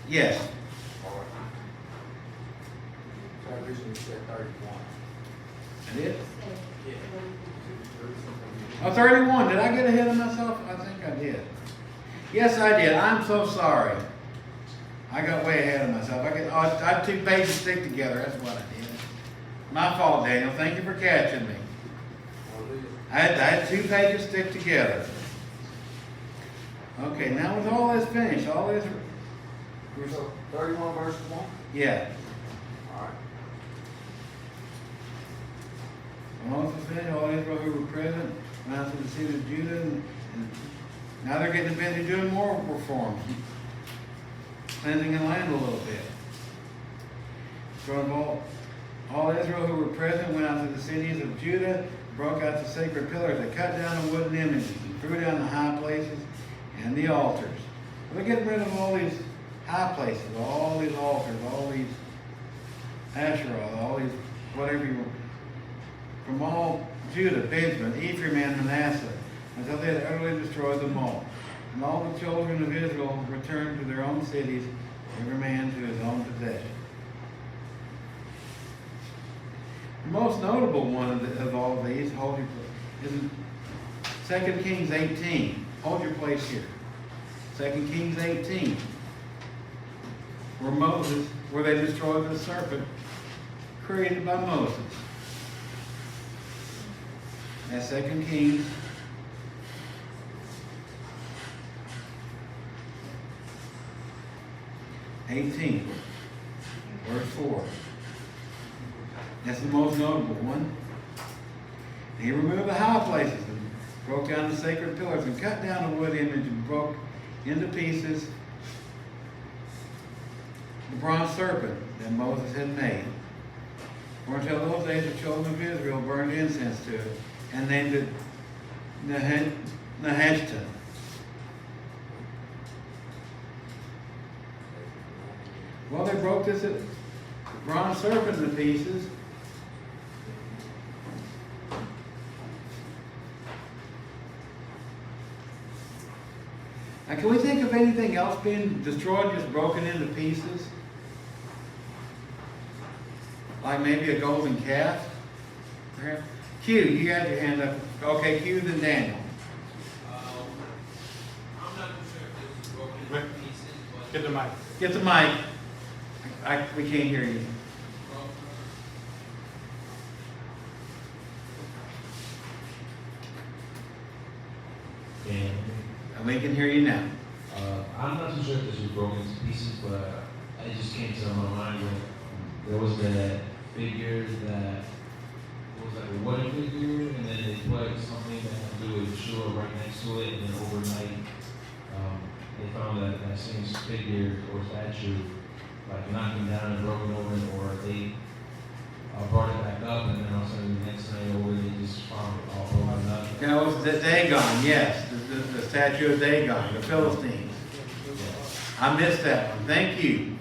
Yes. So I originally said 31. I did? Yeah. Oh, 31. Did I get ahead of myself? I think I did. Yes, I did. I'm so sorry. I got way ahead of myself. I had 2 pages stick together. That's what I did. My fault, Daniel. Thank you for catching me. I had 2 pages stick together. Okay, now with all this finished, all this... So 31 verse 1? Yeah. Alright. Moses finished, all Israel who were present, went out to the city of Judah, and now they're getting busy doing more reforms, cleansing the land a little bit. So all Israel who were present went out to the cities of Judah, broke out the sacred pillars. They cut down the wooden images and threw down the high places and the altars. They're getting rid of all these high places, all these altars, all these Asherah, all these whatever you want. From all Judah, Benjamin, Ephraim, and Manasseh, until they had utterly destroyed them all. And all the children of Israel returned to their own cities, every man to his own possession. The most notable one of all of these, hold your place, is 2 Kings 18. Hold your place here. 2 Kings 18. Where they destroyed the serpent created by Moses. That's 2 Kings 18, verse 4. That's the most notable one. He removed the high places and broke down the sacred pillars and cut down the wood image and broke into pieces the bronze serpent that Moses had made. For until those days the children of Israel burned incense to it and named it Nehushtan. Well, they broke this bronze serpent into pieces. Now, can we think of anything else being destroyed, just broken into pieces? Like maybe a golden calf? Perhaps? Q, you had your hand up. Okay, Q, then Daniel. I'm not sure if this was broken into pieces, but... Get the mic. Get the mic. We can't hear you. And we can hear you now. I'm not too sure if this was broken to pieces, but it just came to my mind when there was that figure that was like a wooden figure, and then they put something that had to do with Yeshua right next to it, and then overnight they found that same figure or statue like knocking down and broken open, or they brought it back up, and then all of a sudden the next night over they just found it all broken up. That was the Dagon, yes, the statue of Dagon, the Philistines. I missed that one. Thank you.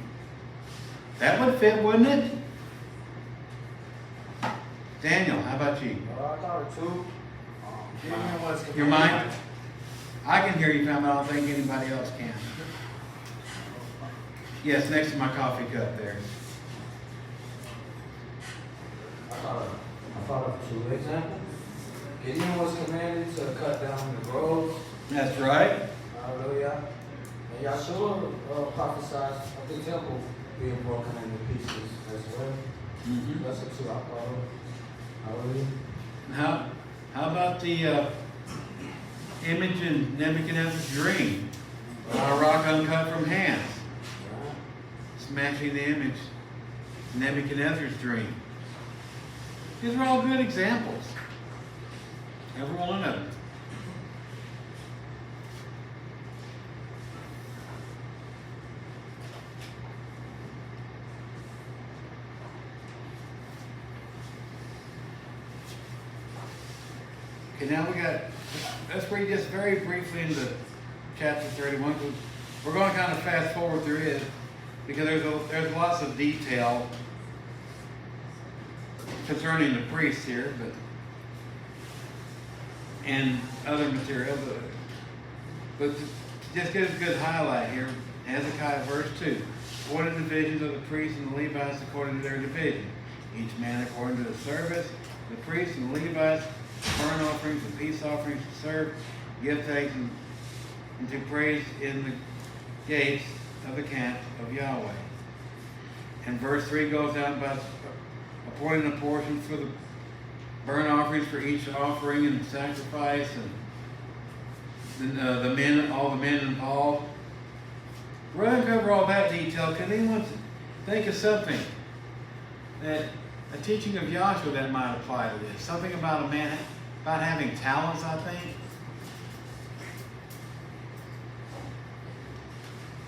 That would fit, wouldn't it? Daniel, how about you? I thought it too. Gideon was Your mic? I can hear you, fam, but I don't think anybody else can. Yes, next to my coffee cup there. I thought of two examples. Gideon was commanded to cut down the groves. That's right. Hallelujah. And Yahshua prophesied of the temple being broken into pieces as well. Mm-hmm. That's the two I thought of. Hallelujah. How about the image in Nebuchadnezzar's dream? A rock uncut from hands. Smashing the image in Nebuchadnezzar's dream. These are all good examples. Every one of them. Okay, now let's read just very briefly into chapter 31. We're going to kind of fast forward through it because there's lots of detail concerning the priests here, and other material. But to just get a good highlight here, Hezekiah verse 2. According to the divisions of the priests and the Levites according to their division. Each man according to the service, the priests and the Levites, burnt offerings and peace offerings to serve, give thanks and to praise in the gates of the camp of Yahweh. And verse 3 goes out about appointing a portion for the burnt offerings for each offering and sacrifice, and the men, all the men involved. Rather than cover all that detail, can anyone think of something that a teaching of Yahshua that might apply to this? Something about a man, about having talents, I think.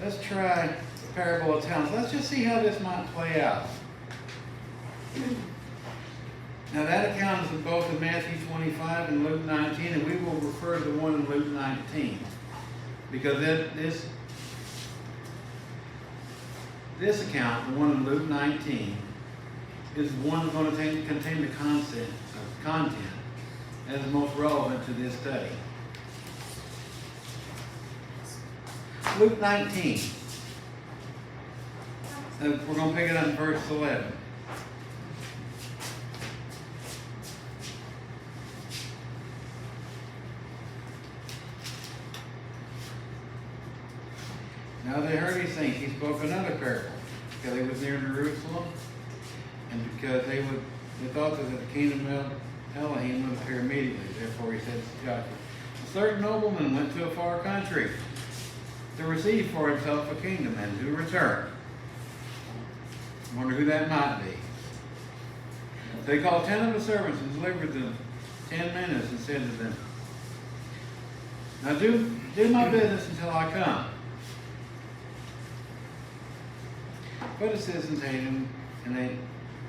Let's try the parable of talents. Let's just see how this might play out. Now that account is both in Matthew 25 and Luke 19, and we will refer to the one in Luke 19. Because this account, the one in Luke 19, is the one that's going to contain the content that is most relevant to this study. Luke 19. We're going to pick it up in verse 11. Now they heard these things. He spoke another parable because he was near Jerusalem, and because they thought that the kingdom of Elohim would appear immediately. Therefore he said to Joshua, a certain nobleman went to a far country to receive for himself a kingdom and to return. I wonder who that might be. They called 10 of the servants and delivered them 10 minutes and said to them, now do my business until I come. But the citizens hated him, and they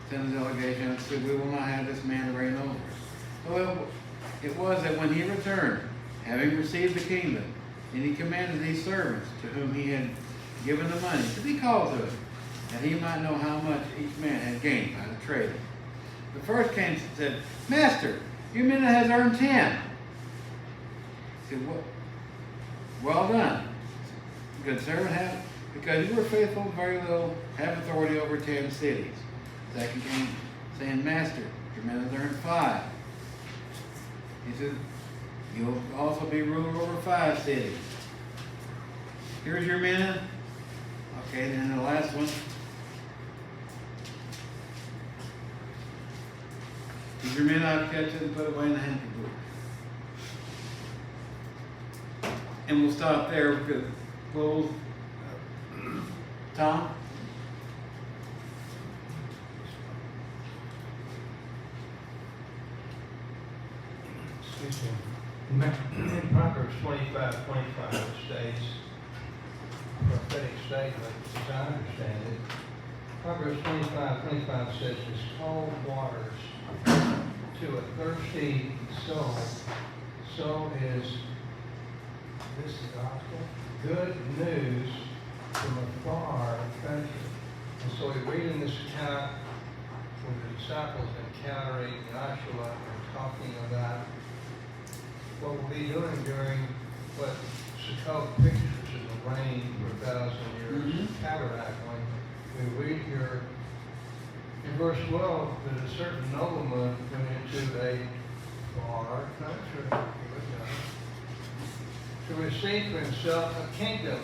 sent a delegation and said, we will not have this man to reign over us. So it was that when he returned, having received the kingdom, and he commanded these servants to whom he had given the money to be called to him, that he might know how much each man had gained by the trade. The first came and said, Master, your man has earned 10. He said, well done, good servant, because you were faithful very little, have authority over 10 cities. Second came saying, Master, your man has earned 5. He said, you'll also be ruler over 5 cities. Here's your men. Okay, then the last one. Here's your men I've kept and put away in the hand of the And we'll stop there because we'll, Tom? Excuse me. In Proverbs 25:25, it states, prophetic statement, as I understand it. Proverbs 25:25 says, "As cold waters to a thirsty soul, so is," this is gospel, "good news from a far country." And so we read in this account when the disciples encountering Yahshua and talking about what we'll be doing during what Sukkot pictures in the rain for 1,000 years, tabernacling. We read here in verse 12 that a certain nobleman went into a far country to receive for himself a kingdom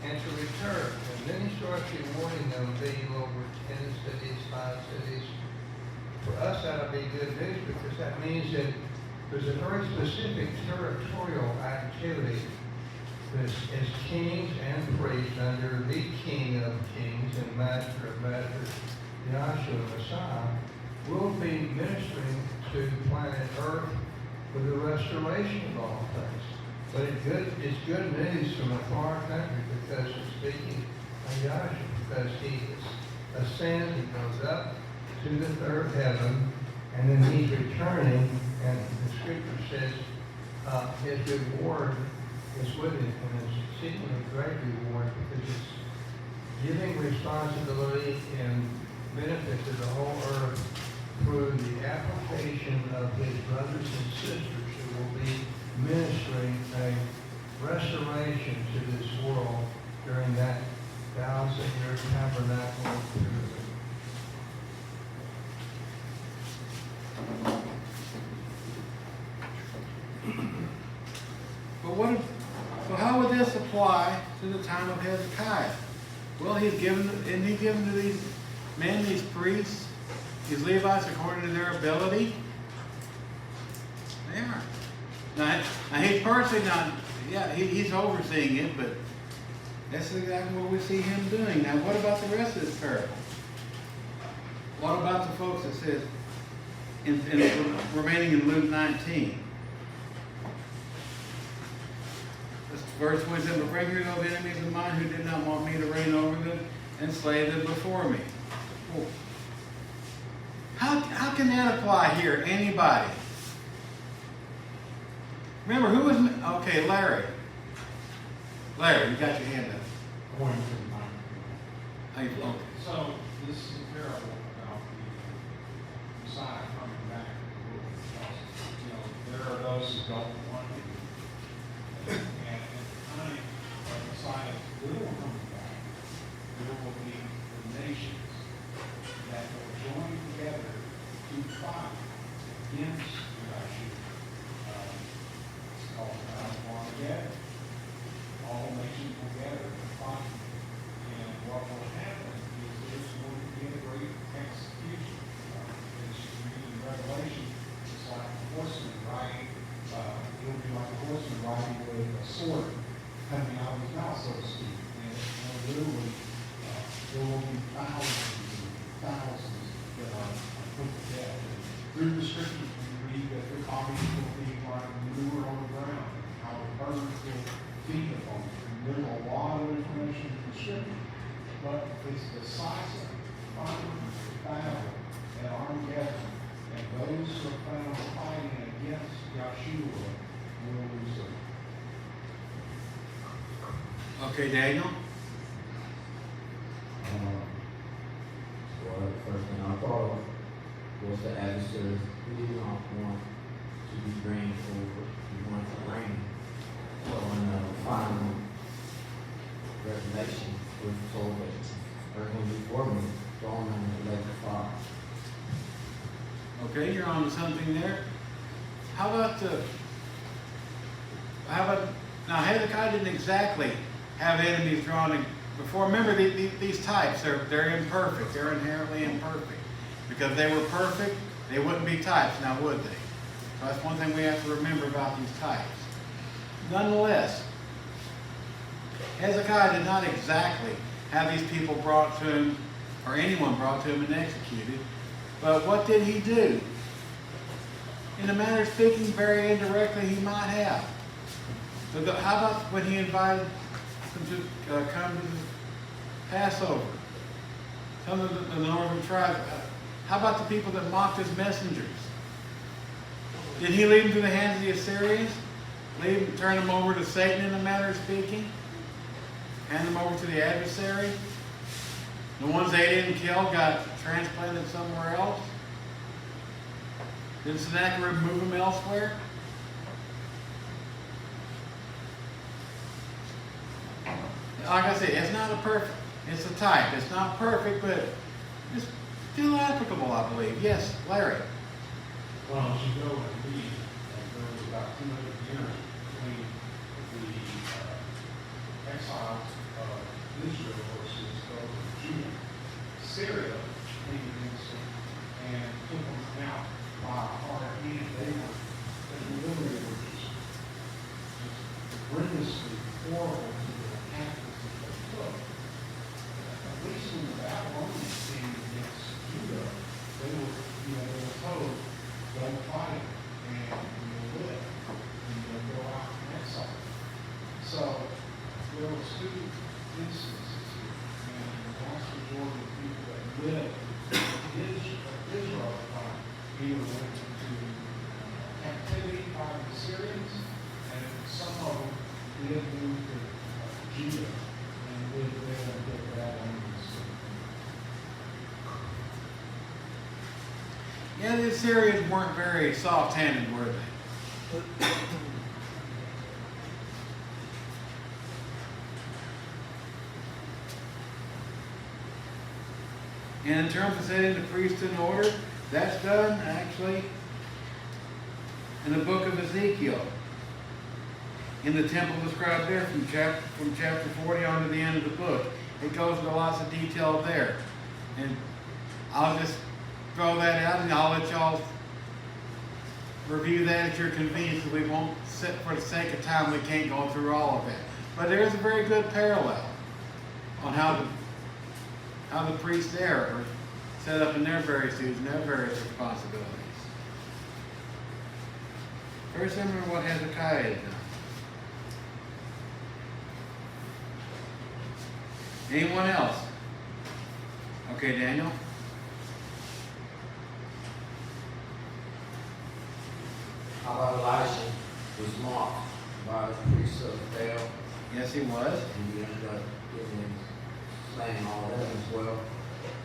and to return. And then he starts rewarding them, being over 10 cities, 5 cities. For us, that'll be good news because that means that there's a very specific territorial activity that as kings and priests under the King of Kings and Master of Masters, Yahshua Messiah, will be ministering to planet Earth for the restoration of all things. But it's good news from a far country because it's speaking of Yahshua, because he ascends, he goes up to the third heaven, and then he's returning, and the scripture says his reward is with him, and it's exceedingly great reward because it's giving responsibility and benefit to the whole earth through the application of his brothers and sisters who will be ministering a restoration to this world during that 1,000-year tabernacle period. But so how would this apply to the time of Hezekiah? Well, isn't he given to these men, these priests, these Levites, according to their ability? They are. Now he's personally not, he's overseeing it, but that's exactly what we see him doing. Now, what about the rest of this parable? What about the folks that says, remaining in Luke 19? Verse 27, "But bring here those enemies of mine who did not want me to reign over them and slay them before me." Oh. How can that apply here? Anybody? Remember, who was... Okay, Larry. Larry, you got your hand up. Okay. So, this is a parable about the Messiah coming back. There are those who don't want him. And at the time of Messiah's will coming back, there will be the nations that will join together to fight against Yahshua. It's called Armageddon. All nations will gather to fight. And what will happen is there's going to be a great execution. As you read in Revelation, it's like a horseman riding, it'll be like a horseman riding with a sword coming out of his mouth, so to speak. And literally, there will be thousands and thousands that are put to death. And through the scriptures, we read that the bodies will be like manure on the ground, how the birds will feed upon it. And there's a lot of information in the scripture. But it's decisive final battle at Armageddon, and those who are found fighting against Yahshua will lose them. Okay, Daniel? Well, the first thing I thought of was the adversaries who did not want to be reigned over, who wanted to reign. So in the final Revelation, we're told that they're going to be for me, thrown in the lake of fire. Okay, you're on to something there. How about now Hezekiah didn't exactly have enemies drawn in before. Remember, these types, they're imperfect. They're inherently imperfect. Because if they were perfect, they wouldn't be types, now would they? So that's one thing we have to remember about these types. Nonetheless, Hezekiah did not exactly have these people brought to him, or anyone brought to him and executed. But what did he do? In a manner of speaking, very indirectly, he might have. So how about when he invited them to come to the Passover? Some of the northern tribes. How about the people that mocked his messengers? Did he leave them to the hands of the Assyrians? Turn them over to Satan in a manner of speaking? Hand them over to the adversary? The ones they didn't kill got transplanted somewhere else? Did Sennacherib move them elsewhere? Like I said, it's not a perfect, it's a type. It's not perfect, but it's still applicable, I believe. Yes, Larry. Well, as you go and read, there was about 200 years between the exiles of Israel versus those of Judah. Syria came against them and took them out by a hard hand. They literally were just horrendously horrible to the captives that they took. At least when the Babylonians came against Judah, they were told, don't fight it, and you'll live, and you'll go out in exile. So there was two instances here, and the vast majority of people that lived in Israel at the time either went into captivity by the Assyrians, and some of them did move to Judah and lived there until the Babylonians. Yeah, the Assyrians weren't very soft-handed, were they? And in terms of setting the priesthood in order, that's done actually in the book of Ezekiel. In the temple described there from chapter 40 on to the end of the book. It goes into lots of detail there. And I'll just throw that out and I'll let y'all review that at your convenience, because we won't, for the sake of time, we can't go through all of it. But there is a very good parallel on how the priests there are set up in their various duties and their various responsibilities. Very similar to what Hezekiah had done. Anyone else? Okay, Daniel. How about Elijah was mocked by the priests of Baal, Yes, he was. and he ended up getting slaying all of them as well.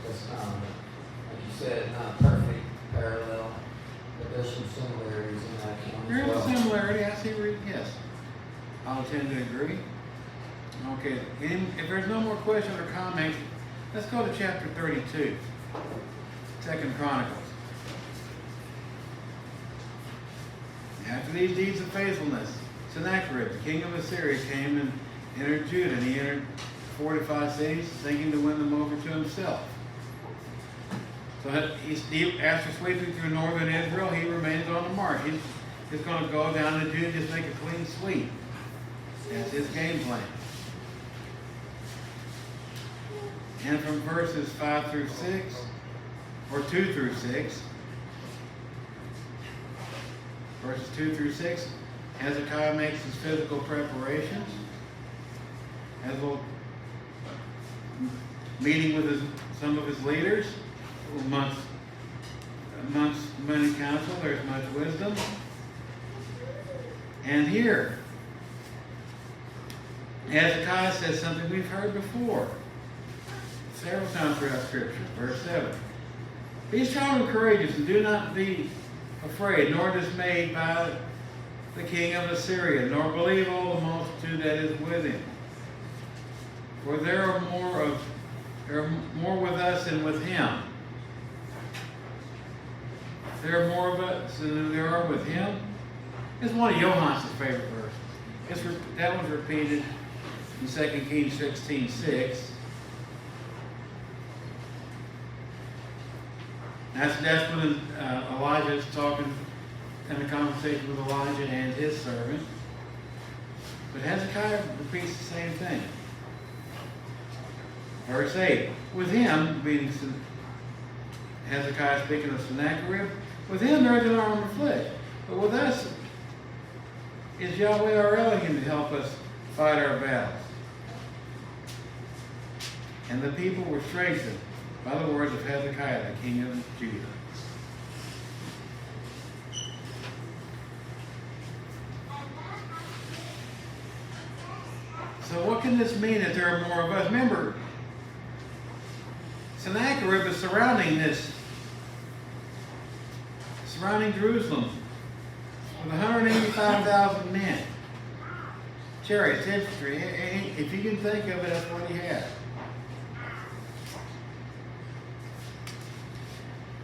That's like you said, not a perfect parallel, but there's some similarities in that account There as is well. a similarity. I see where, yes. I'll tend to agree. Okay, if there's no more questions or comments, let's go to chapter 32, 2 Chronicles. After these deeds of faithfulness, Sennacherib, the king of Assyria, came and entered Judah, and he entered 45 cities, thinking to win them over to himself. So after sweeping through northern Israel, he remains on the march. He's going to go down to Judah and just make a clean sweep. That's his game plan. And from verses 5 through 6, or 2 through 6, verses 2 through 6, Hezekiah makes his physical preparations. Has a little meeting with some of his leaders. Amongst many counsel, there's much wisdom. And here, Hezekiah says something we've heard before, several times throughout Scripture. Verse 7. Be strong and courageous, and do not be afraid, nor dismayed by the king of Assyria, nor believe all the multitude that is with him. For there are more with us than with him. There are more of us than there are with him. It's one of Johannes' favorite verses. That one's repeated in 2 Kings 16:6. That's when Elijah is talking in a conversation with Elijah and his servant. But Hezekiah repeats the same thing. Verse 8, with him, being Hezekiah speaking of Sennacherib, with him there is an arm of flesh. But with us is Yahweh our Elohim to help us fight our battles. And the people were strengthened by the words of Hezekiah, the king of Judah. So what can this mean that there are more of us? Remember, Sennacherib is surrounding Jerusalem with 185,000 men. Chariots, infantry. If you can think of it, that's what he had.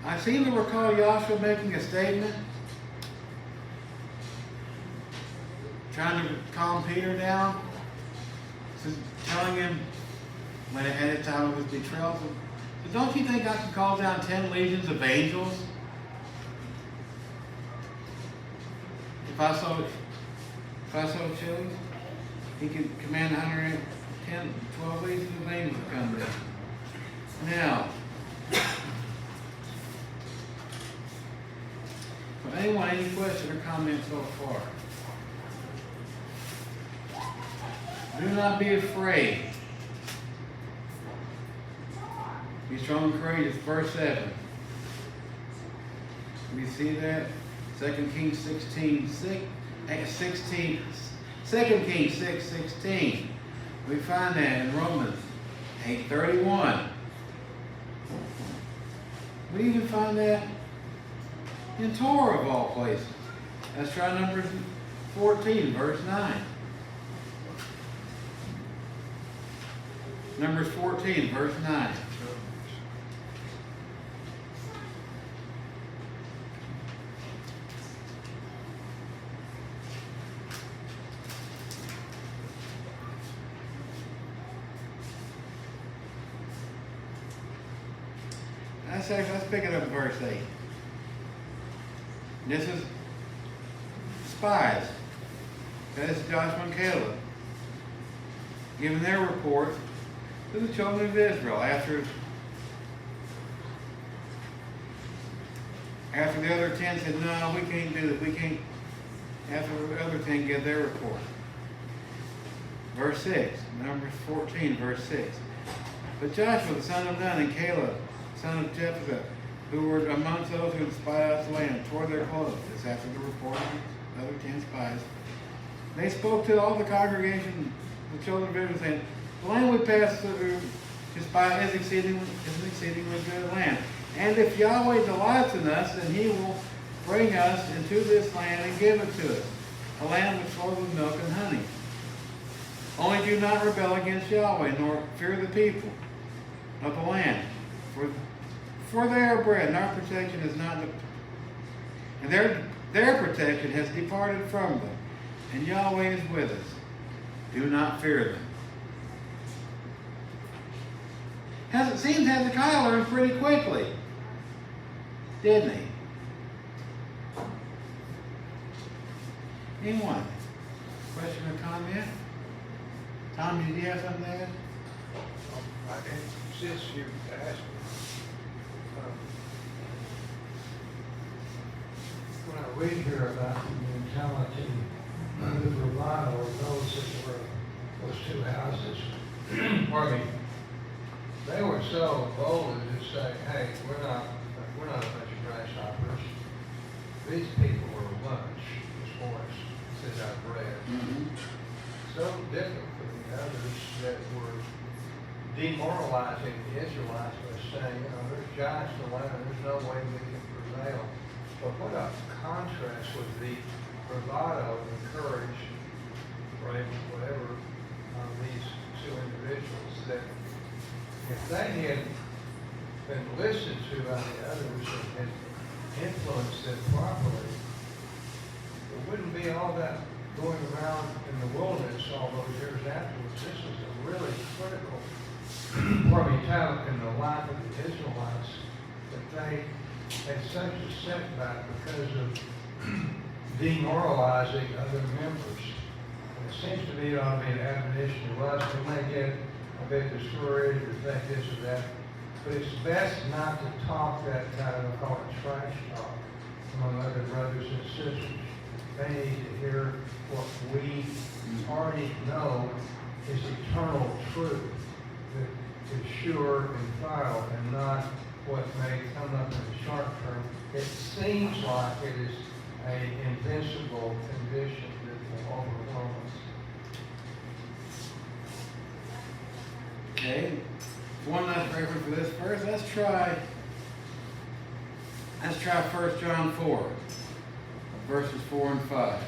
I seem to recall Yahshua making a statement, trying to calm Peter down, telling him when at the time of his betrayal, but don't you think I can call down 10 legions of angels? If I so chose, he could command 110, 12 legions of angels to come down. Now, for anyone, any question or comment so far? Do not be afraid. Be strong and courageous. Verse 7. We see that? 2 Kings 16, 2 Kings 6:16. We find that in Romans 8:31. We even find that in Torah of all places. Let's try Numbers 14, verse 9. Numbers 14, verse 9. Let's pick it up at verse 8. This is spies. That is Joshua and Caleb giving their report to the children of Israel after the other 10 said, no, we can't do this, we can't. After the other 10 give their report. Verse 6, Numbers 14, verse 6. But Joshua, the son of Nun, and Caleb, son of Jephthah, who were amongst those who had spied out the land, tore their clothes. This after the report of the other 10 spies. They spoke to all the congregation, the children of Israel, saying, the land we passed through to spy is exceedingly good land. And if Yahweh delights in us, then he will bring us into this land and give it to us, a land which flows with milk and honey. Only do not rebel against Yahweh, nor fear the people of the land. For they are bread, and our protection is not, and their protection has departed from them, and Yahweh is with us. Do not fear them. It seems Hezekiah learned pretty quickly, didn't he? Anyone? Question or comment? Tom, did you have something to add? Since you asked me, when I read here about the mentality of the bravado of those that were those two houses, pardon me, they were so bold as to say, hey, we're not a bunch of grasshoppers. These people were a bunch, as far as since I've read. So different from the others that were demoralizing the Israelites by saying, there's giants in the land, there's no way we can prevail. But what a contrast with the bravado and courage, right, whatever, these two individuals, that if they had been listened to by the others and influenced them properly, there wouldn't be all that going around in the wilderness all those years afterwards. This was a really critical time in the life of the Israelites that they had such a setback because of demoralizing other members. And it seems to me it ought to be an admonition to us. We may get a bit discouraged or think this or that, but it's best not to talk that kind of, I call it trash talk, among other brothers and sisters. They need to hear what we already know is eternal truth, that is sure and final, and not what may come up in the short term. It seems like it is an invincible condition that will overwhelm us. Okay, one last reference for this verse. Let's try 1 John 4, verses 4 and 5.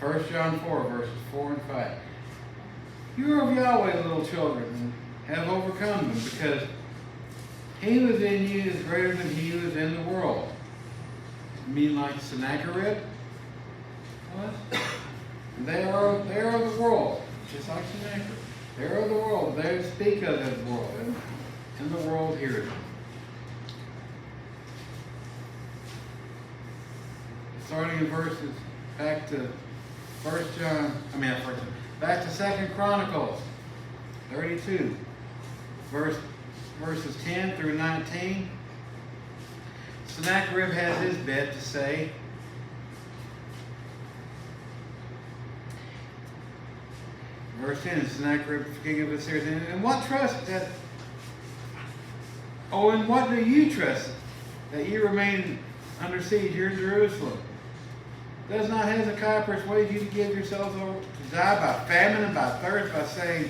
1 John 4, verses 4 and 5. You are of Yahweh, little children, and have overcome them, because he who is in you is greater than he who is in the world. You mean like Sennacherib? What? They are of the world, just like Sennacherib. They are of the world. They speak of the world, and the world hears them. Starting in verses back to back to 2 Chronicles 32, verses 10 through 19. Sennacherib has his bit to say. Verse 10, Sennacherib, king of Assyria, and what trust that, and what do you trust that you remain under siege here in Jerusalem? Does not Hezekiah persuade you to give yourselves over to die by famine and by thirst, by saying,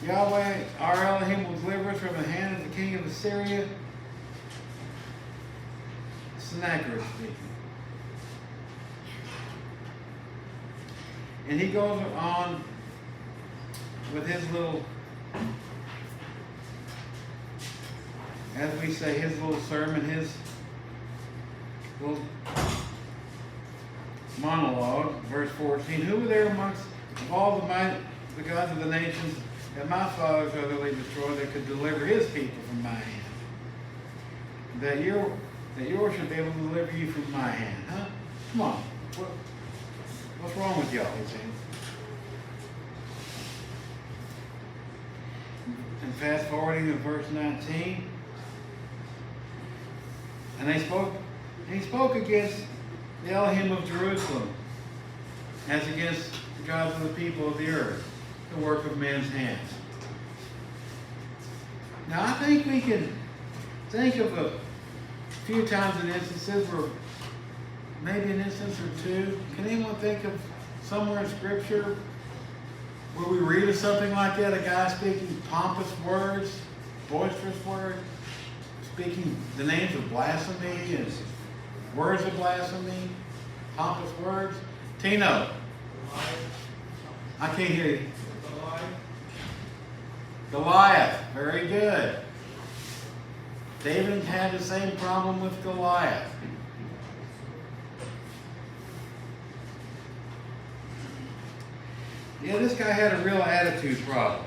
Yahweh, our Elohim, will deliver us from the hand of the king of Assyria? Sennacherib speaking. And he goes on with his little, as we say, his little sermon, his little monologue, verse 14. Who were there amongst all the gods of the nations that my fathers utterly destroyed that could deliver his people from my hand? That yours should be able to deliver you from my hand, huh? Come on. What's wrong with y'all, he's saying? And fast forwarding to verse 19. And he spoke against the Elohim of Jerusalem, as against the gods of the people of the earth, the work of men's hands. Now I think we can think of a few times in instances where maybe an instance or two. Can anyone think of somewhere in Scripture where we read of something like that? A guy speaking pompous words, boisterous words, speaking the names of blasphemy and words of blasphemy, pompous words. Tino, I can't hear you. Goliath, very good. David had the same problem with Goliath. Yeah, this guy had a real attitude problem.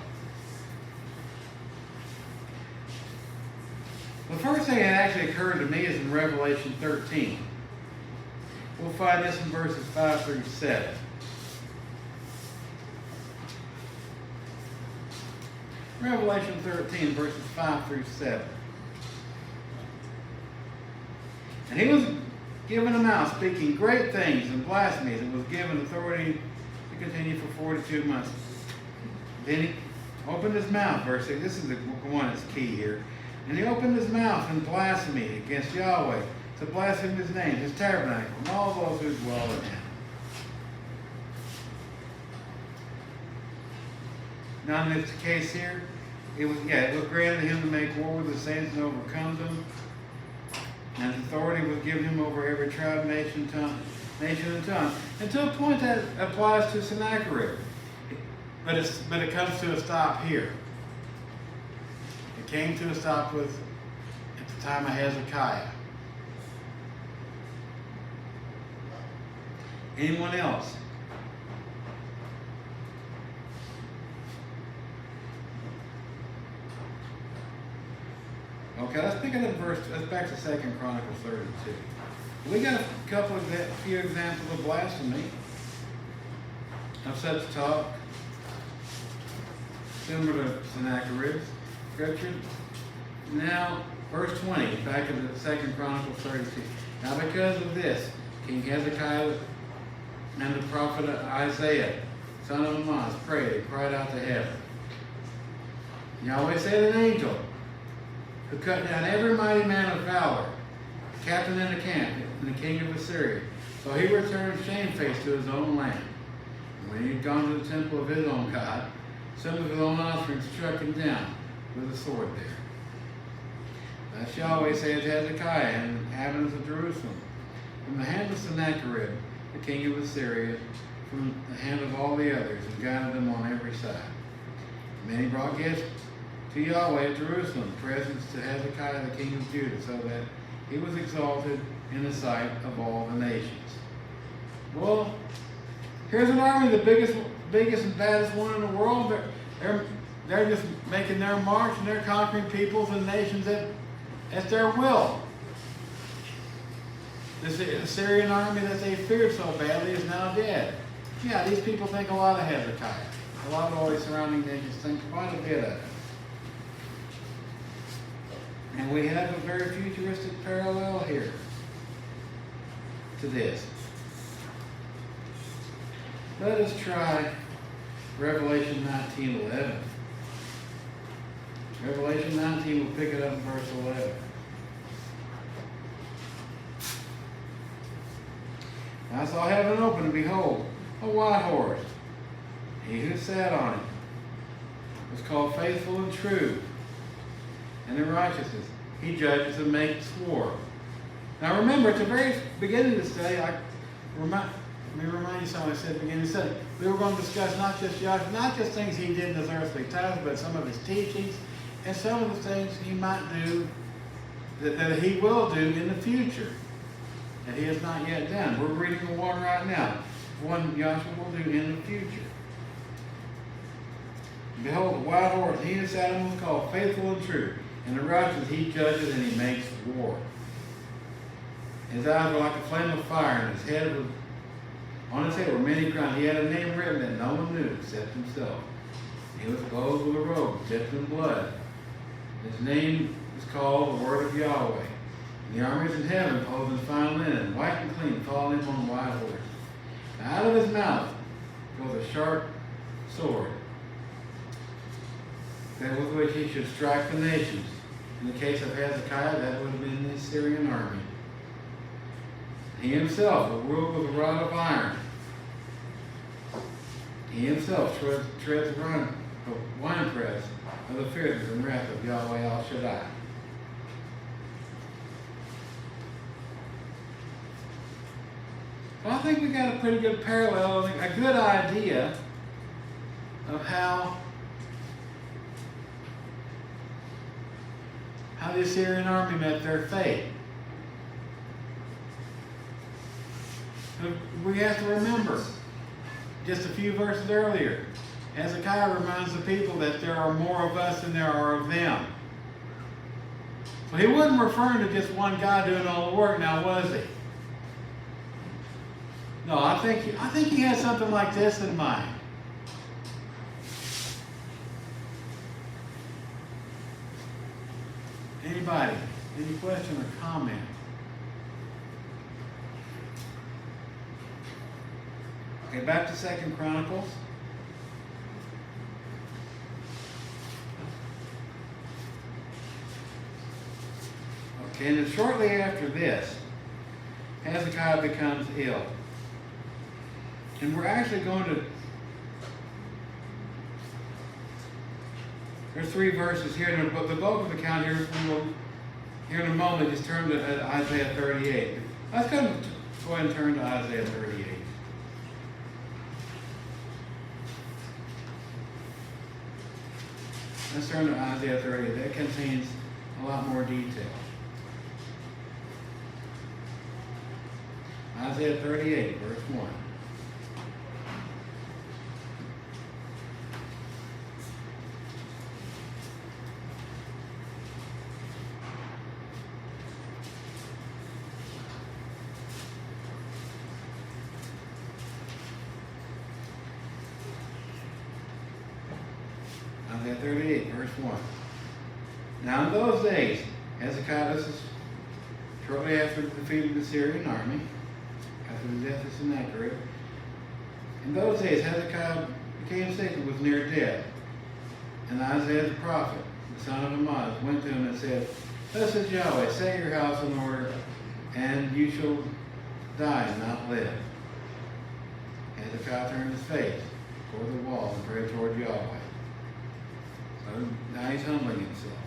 The first thing that actually occurred to me is in Revelation 13. We'll find this in verses 5 through 7. Revelation 13, verses 5 through 7. And he was given a mouth speaking great things and blasphemies, and was given authority to continue for 42 months. Then he opened his mouth, verse 6. This is the one that's key here. And he opened his mouth in blasphemy against Yahweh, to blaspheme his name, his tabernacle, and all those who dwell in him. Now in this case here, it was granted him to make war with the saints and overcome them. And authority was given him over every tribe, nation, and tongue. And to a point that applies to Sennacherib. But it comes to a stop here. It came to a stop at the time of Hezekiah. Anyone else? Okay, let's pick it up let's back to 2 Chronicles 32. We got a few examples of blasphemy, of such talk, similar to Sennacherib's scripture. Now, verse 20, back in the 2 Chronicles 32. Now because of this, King Hezekiah and the prophet Isaiah, son of Amoz, prayed and cried out to heaven. Yahweh sent an angel who cut down every mighty man of valor, captain in the camp, and the king of Assyria. So he returned shamefaced to his own land. And when he had gone to the temple of his own God, some of his own offspring struck him down with a sword there. Thus Yahweh saith to Hezekiah and the inhabitants of Jerusalem, from the hand of Sennacherib, the king of Assyria, from the hand of all the others, and guided them on every side. And then he brought gifts to Yahweh at Jerusalem, presents to Hezekiah the king of Judah, so that he was exalted in the sight of all the nations. Well, here's an army, the biggest and baddest one in the world. They're just making their march, and they're conquering peoples and nations at their will. This Assyrian army that they feared so badly is now dead. Yeah, these people think a lot of Hezekiah. A lot of all these surrounding nations think quite a bit of it. And we have a very futuristic parallel here to this. Let us try Revelation 19:11. Revelation 19, we'll pick it up in verse 11. I saw heaven open, and behold, a white horse. He who sat on it was called Faithful and True, and in righteousness he judges and makes war. Now remember, at the very beginning of the study, let me remind you something I said at the beginning of the study. We were going to discuss not just Yahshua, not just things he did in his earthly times, but some of his teachings, and some of the things he might do, that he will do in the future, that he has not yet done. We're reading the one right now. One Yahshua will do in the future. Behold, the white horse, he that sat on him was called Faithful and True, and the righteous he judges and he makes war. His eyes were like a flame of fire, and his head was, on his head were many crowns. He had a name written that no one knew except himself. He was clothed with a robe dipped in blood. His name is called the Word of Yahweh. And the armies in heaven, clothed in fine linen, white and clean, followed him on a white horse. And out of his mouth goes a sharp sword, that with which he should strike the nations. In the case of Hezekiah, that would have been the Assyrian army. He himself will rule with a rod of iron. He himself treads the winepress of the fierceness and wrath of Yahweh Al Shaddai. Well, I think we got a pretty good parallel, a good idea of how the Assyrian army met their fate. We have to remember, just a few verses earlier, Hezekiah reminds the people that there are more of us than there are of them. So he wasn't referring to just one guy doing all the work, now was he? No, I think he had something like this in mind. Anybody? Any question or comment? Okay, back to 2 Chronicles. Okay, and then shortly after this, Hezekiah becomes ill. And we're actually going to, there's 3 verses here, and the bulk of the account here, we will, here in a moment, just turn to Isaiah 38. Let's go ahead and turn to Isaiah 38. Let's turn to Isaiah 38. That contains a lot more detail. Isaiah 38, verse 1. 28, verse 1. Now in those days, Hezekiah, this is shortly after the defeat of the Syrian army, after the death of Sennacherib. In those days, Hezekiah became sick and was near death. And Isaiah the prophet, the son of Amoz, went to him and said, Thus says Yahweh, set your house in order, and you shall die and not live. Hezekiah turned his face toward the wall and prayed toward Yahweh. So now he's humbling himself.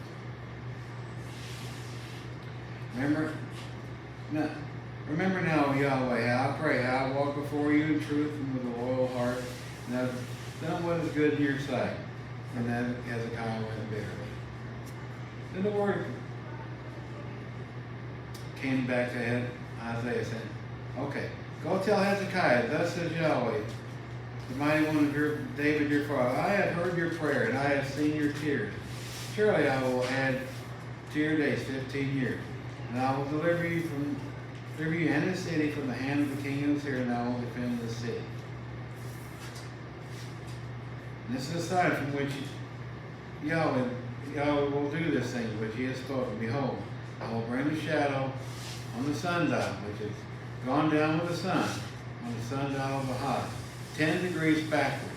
Remember now, Yahweh, how I pray, how I walk before you in truth and with a loyal heart, and I've done what is good in your sight. And then Hezekiah went bitterly. Then the word came back to Isaiah saying, okay, go tell Hezekiah, thus says Yahweh, the mighty one of your David your father, I have heard your prayer and I have seen your tears. Surely I will add to your days 15 years, and I will deliver you and the city from the hand of the king of Syria, and I will defend the city. And this is a sign from which Yahweh will do this thing which he has spoken. Behold, I will bring a shadow on the sundial, which is gone down with the sun, on the sundial of the high, 10 degrees backward.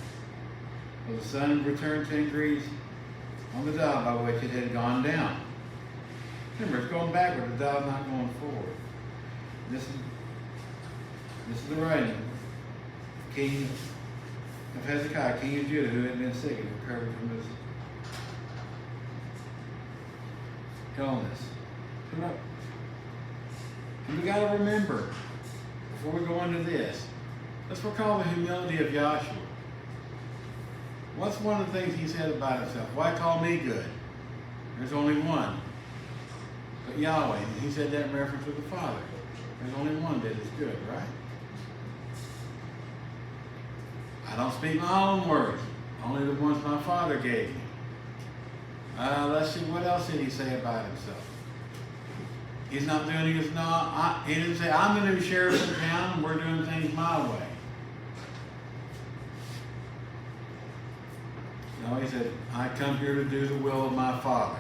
Will the sun return 10 degrees on the dial by which it had gone down? Remember, it's going backward, the dial's not going forward. This is the writing of King of Hezekiah, king of Judah, who had been sick and recovered from his illness. And we got to remember, before we go into this, let's recall the humility of Yahshua. What's one of the things he said about himself? Why call me good? There's only one. But Yahweh, and he said that in reference to the Father. There's only one that is good, right? I don't speak my own words, only the ones my Father gave me. Let's see, what else did he say about himself? He didn't say, I'm the new sheriff in town and we're doing things my way. No, he said, I come here to do the will of my Father.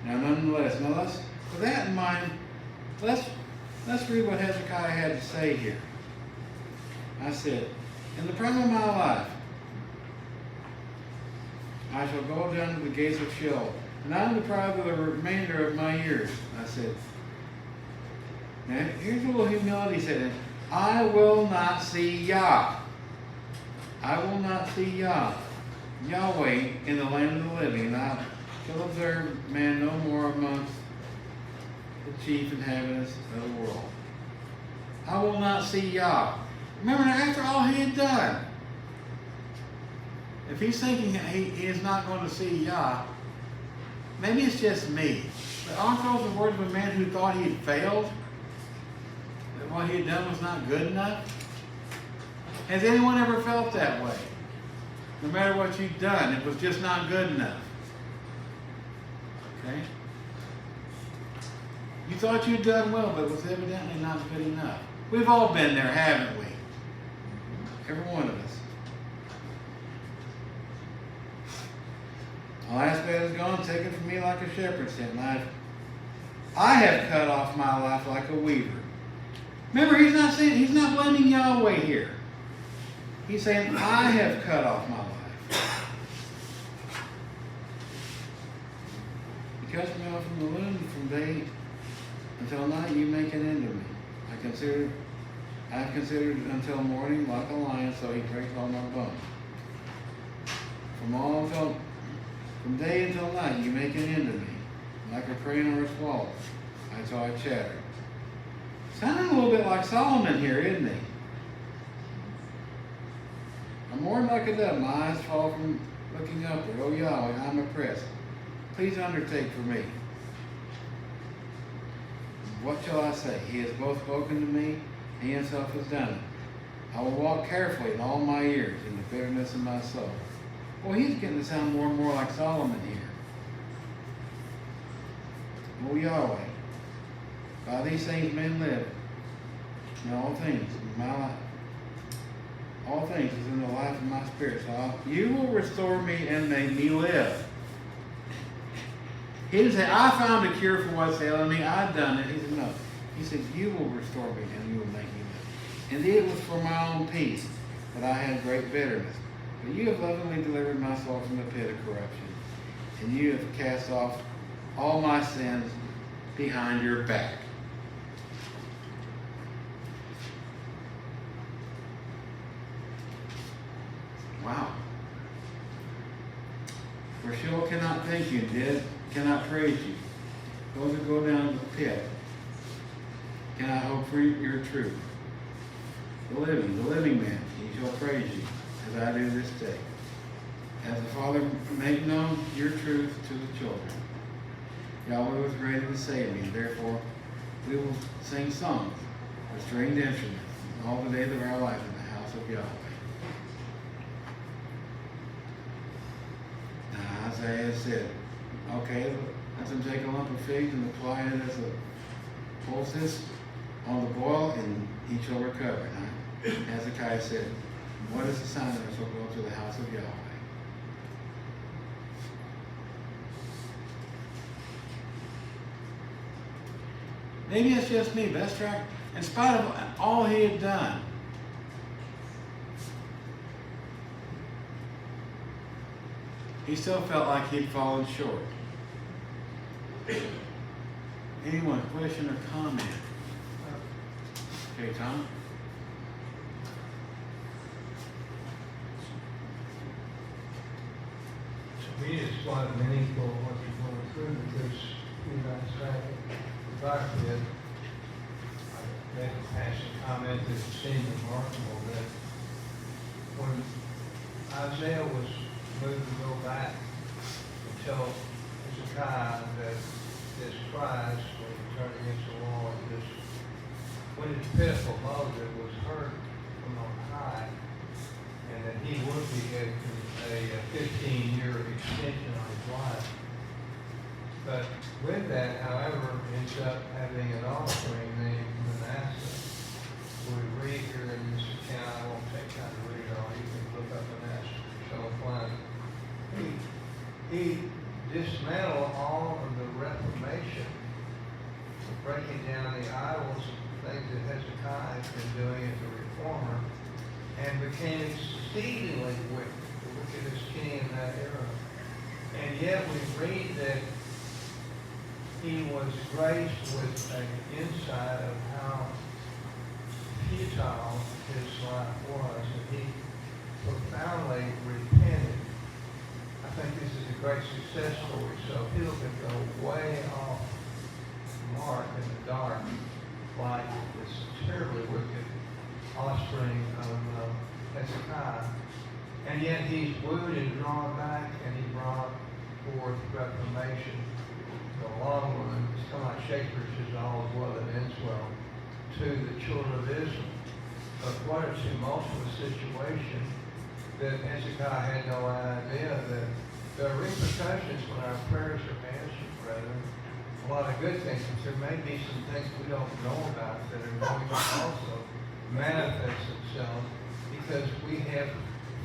Now, nonetheless, with that in mind, let's read what Hezekiah had to say here. I said, in the prime of my life, I shall go down to the gates of Sheol, and I am deprived of the remainder of my years. I said, now here's a little humility said, I will not see Yah. I will not see Yahweh in the land of the living, and I shall observe man no more amongst the chief inhabitants of the world. I will not see Yah. Remember, after all he had done, if he's thinking he is not going to see Yah, maybe it's just me. But aren't those the words of a man who thought he had failed? That what he had done was not good enough? Has anyone ever felt that way? No matter what you've done, it was just not good enough. Okay? You thought you'd done well, but it was evidently not good enough. We've all been there, haven't we? Every one of us. My last bed is gone, taken from me like a shepherd's tent. I have cut off my life like a weaver. Remember, he's not blaming Yahweh here. He's saying, I have cut off my life. You cut me off from the womb, from day until night, you make an end of me. I have considered until morning like a lion, so he breaks all my bones. From day until night, you make an end of me. Like a crane or a swallow, until I chatter. Sounding a little bit like Solomon here, isn't he? I'm more like a dove. My eyes fall from looking upward. Oh Yahweh, I'm oppressed. Please undertake for me. What shall I say? He has both spoken to me, he himself has done it. I will walk carefully in all my years, in the bitterness of my soul. Well, he's getting to sound more and more like Solomon here. Oh Yahweh, by these things men live, in all things, in my life. all things is in the life of my spirit. So you will restore me and make me live. He didn't say, I found a cure for what's ailing me. I've done it. He said, no. He said, you will restore me and you will make me live. Indeed, it was for my own peace that I had great bitterness. But you have lovingly delivered my soul from the pit of corruption. And you have cast off all my sins behind your back. Wow. For Sheol cannot thank you, dead cannot praise you. Those who go down to the pit cannot hope for your truth. The living man, he shall praise you, as I do this day. As the Father make known your truth to the children. Yahweh was ready to save me, therefore we will sing songs with stringed instruments all the days of our life in the house of Yahweh. Now Isaiah said, okay, let them take a lump of figs and apply it as a poultice on the boil, and he shall recover. Now Hezekiah said, what is the sign that I shall go to the house of Yahweh? Maybe it's just me, but that's right. In spite of all he had done, he still felt like he'd fallen short. Anyone, question or comment? Okay, Tom? To me, it's quite meaningful what you're going through, because you guys back at the doctor did. I made a passing comment that it seemed remarkable that when Isaiah was moved to go back and tell Hezekiah that his cries when he turned against the wall and this, when his pitiful motive was heard from on high, and that he would be getting a 15-year extension on his life. But with that, however, ends up having an offspring named Manasseh. We read here in this account, I won't take time to read it all, you can look up Manasseh, so find it. He dismantled all of the Reformation, breaking down the idols and things that Hezekiah had been doing as a reformer, and became exceedingly wicked, the wickedest king in that era. And yet we read that he was graced with an insight of how futile his life was, and he profoundly repented. I think this is a great success story, so people could go way off mark in the dark, like this terribly wicked offspring of Hezekiah. And yet he's wooed and drawn back, and he brought forth reformation. The long run, it's kind of like Shakespeare says, all is well that ends well, to the children of Israel. But what a tumultuous situation that Hezekiah had no idea that there are repercussions when our prayers are answered, brethren. A lot of good things, but there may be some things we don't know about that are going to also manifest themselves because we have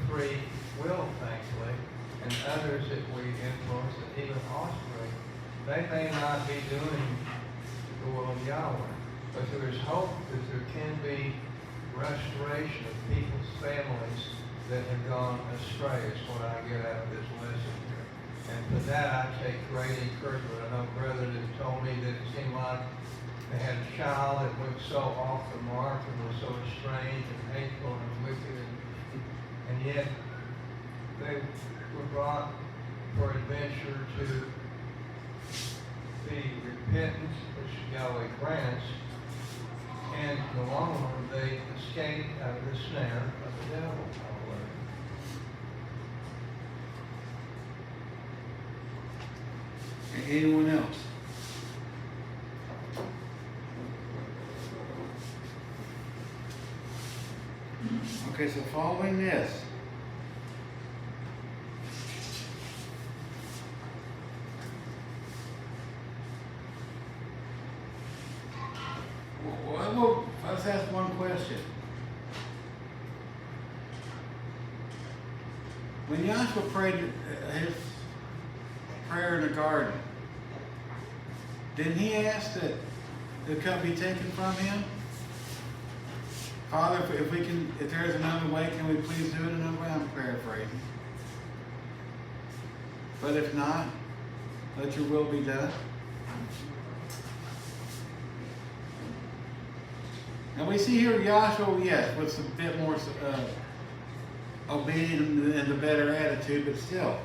free will, thankfully, and others that we influence, and even offspring. They may not be doing the will of Yahweh, but there is hope that there can be restoration of people's families that have gone astray, is what I get out of this lesson here. And for that, I take great encouragement. I know brethren have told me that it seemed like they had a child that went so off the mark and was so estranged and hateful and wicked, and yet they were brought for adventure to be repentant, which Yahweh grants, and in the long run they escaped out of the snare of the devil. Anyone else? Okay, so following this, well, let's ask one question. When Yahshua prayed his prayer in the garden, didn't he ask that the cup be taken from him? Father, if there's another way, can we please do it another way? I'm paraphrasing. But if not, let your will be done. And we see here Yahshua, yes, with a bit more obedient and the better attitude, but still.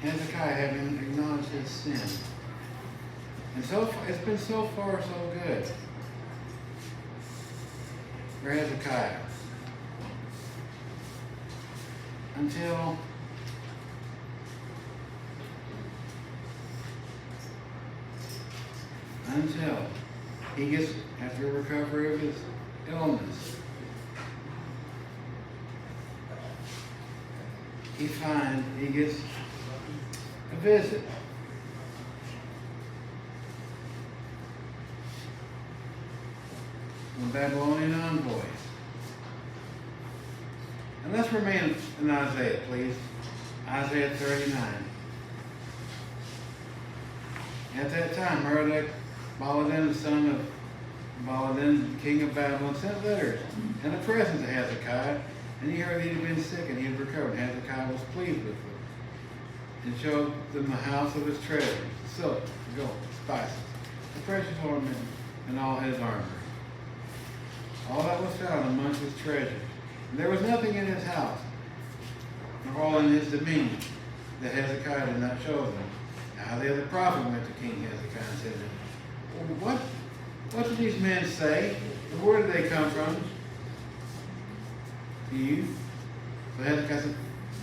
Hezekiah having acknowledged his sin. And so far, it's been so far so good for Hezekiah. Until he gets, after recovery of his illness, he gets a visit. From Babylonian envoys. And let's remain in Isaiah, please. Isaiah 39. At that time, Merodach Baladan, the son of Baladan, king of Babylon, sent letters and a present to Hezekiah, and he heard he had been sick and he had recovered. Hezekiah was pleased with him and showed them the house of his treasures, silk, gold, spices, the precious ornament, and all his armor. All that was found amongst his treasures. And there was nothing in his house, nor all in his dominion, that Hezekiah did not show them. Now the other prophet went to King Hezekiah and said to him, well, what do these men say? And where did they come from? To you? So Hezekiah said,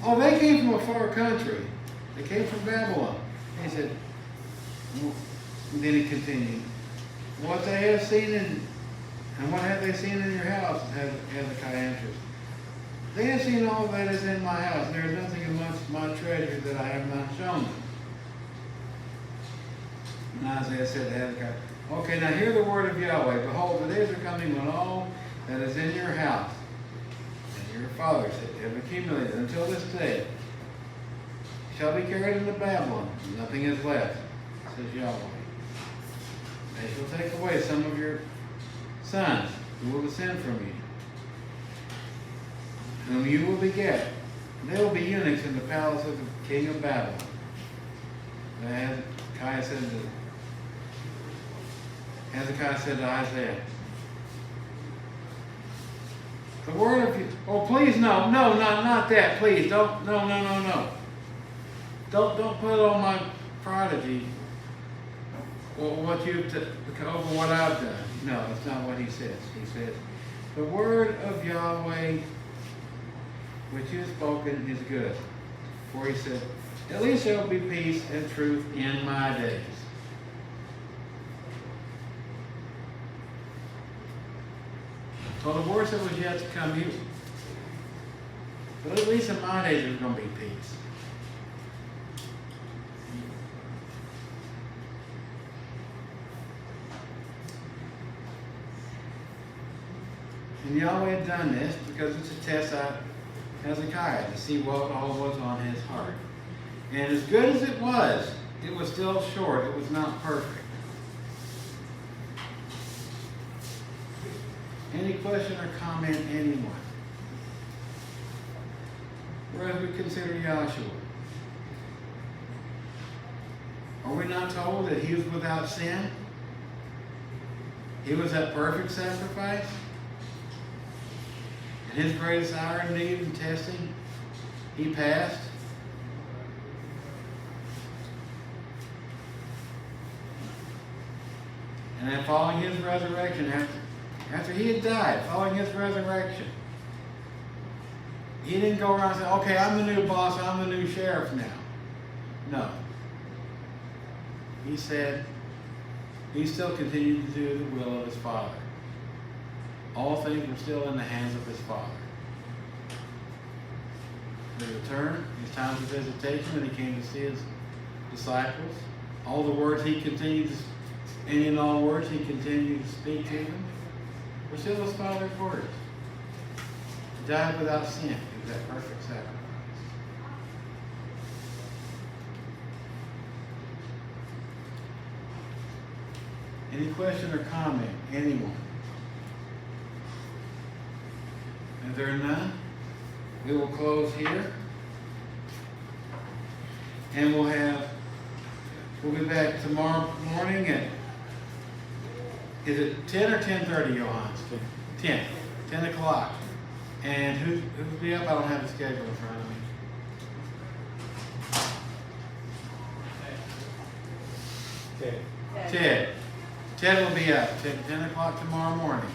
oh, they came from a far country. They came from Babylon. And he said, well, and then he continued, what they have seen and what have they seen in your house? Hezekiah answered, they have seen all that is in my house, and there is nothing amongst my treasures that I have not shown them. And Isaiah said to Hezekiah, okay, now hear the word of Yahweh. Behold, the days are coming when all that is in your house and your fathers have accumulated until this day shall be carried into Babylon, and nothing is left, says Yahweh. They shall take away some of your sons who will descend from you, whom you will beget. They will be eunuchs in the palace of the king of Babylon. And Hezekiah said to Isaiah, the word of you, oh please no, not that, please, don't, no. Don't put on my prodigy or what you've over what I've done. No, that's not what he says. He says, the word of Yahweh which you have spoken is good. For he said, at least there will be peace and truth in my days. So the worst that was yet to come, but at least in my days there's going to be peace. And Yahweh had done this because it's a test out Hezekiah to see what all was on his heart. And as good as it was still short. It was not perfect. Any question or comment, anyone? Whereas we consider Yahshua. Are we not told that he was without sin? He was that perfect sacrifice? In his greatest hour of need and testing, he passed. And then following his resurrection, after he had died, following his resurrection, he didn't go around and say, okay, I'm the new boss, I'm the new sheriff now. No. He said, he still continued to do the will of his Father. All things were still in the hands of his Father. The return, his times of visitation, when he came to see his disciples, all the words he continued to, any and all words he continued to speak to them, were still his Father's words. died without sin. He was that perfect sacrifice. Any question or comment? Anyone? If there are none, we will close here. And we'll be back tomorrow morning at, is it 10 or 10:30, Johannes? 10. 10 o'clock. And who'll be up? I don't have the schedule in front of me. Okay. Ted. Ted will be up 10 o'clock tomorrow morning.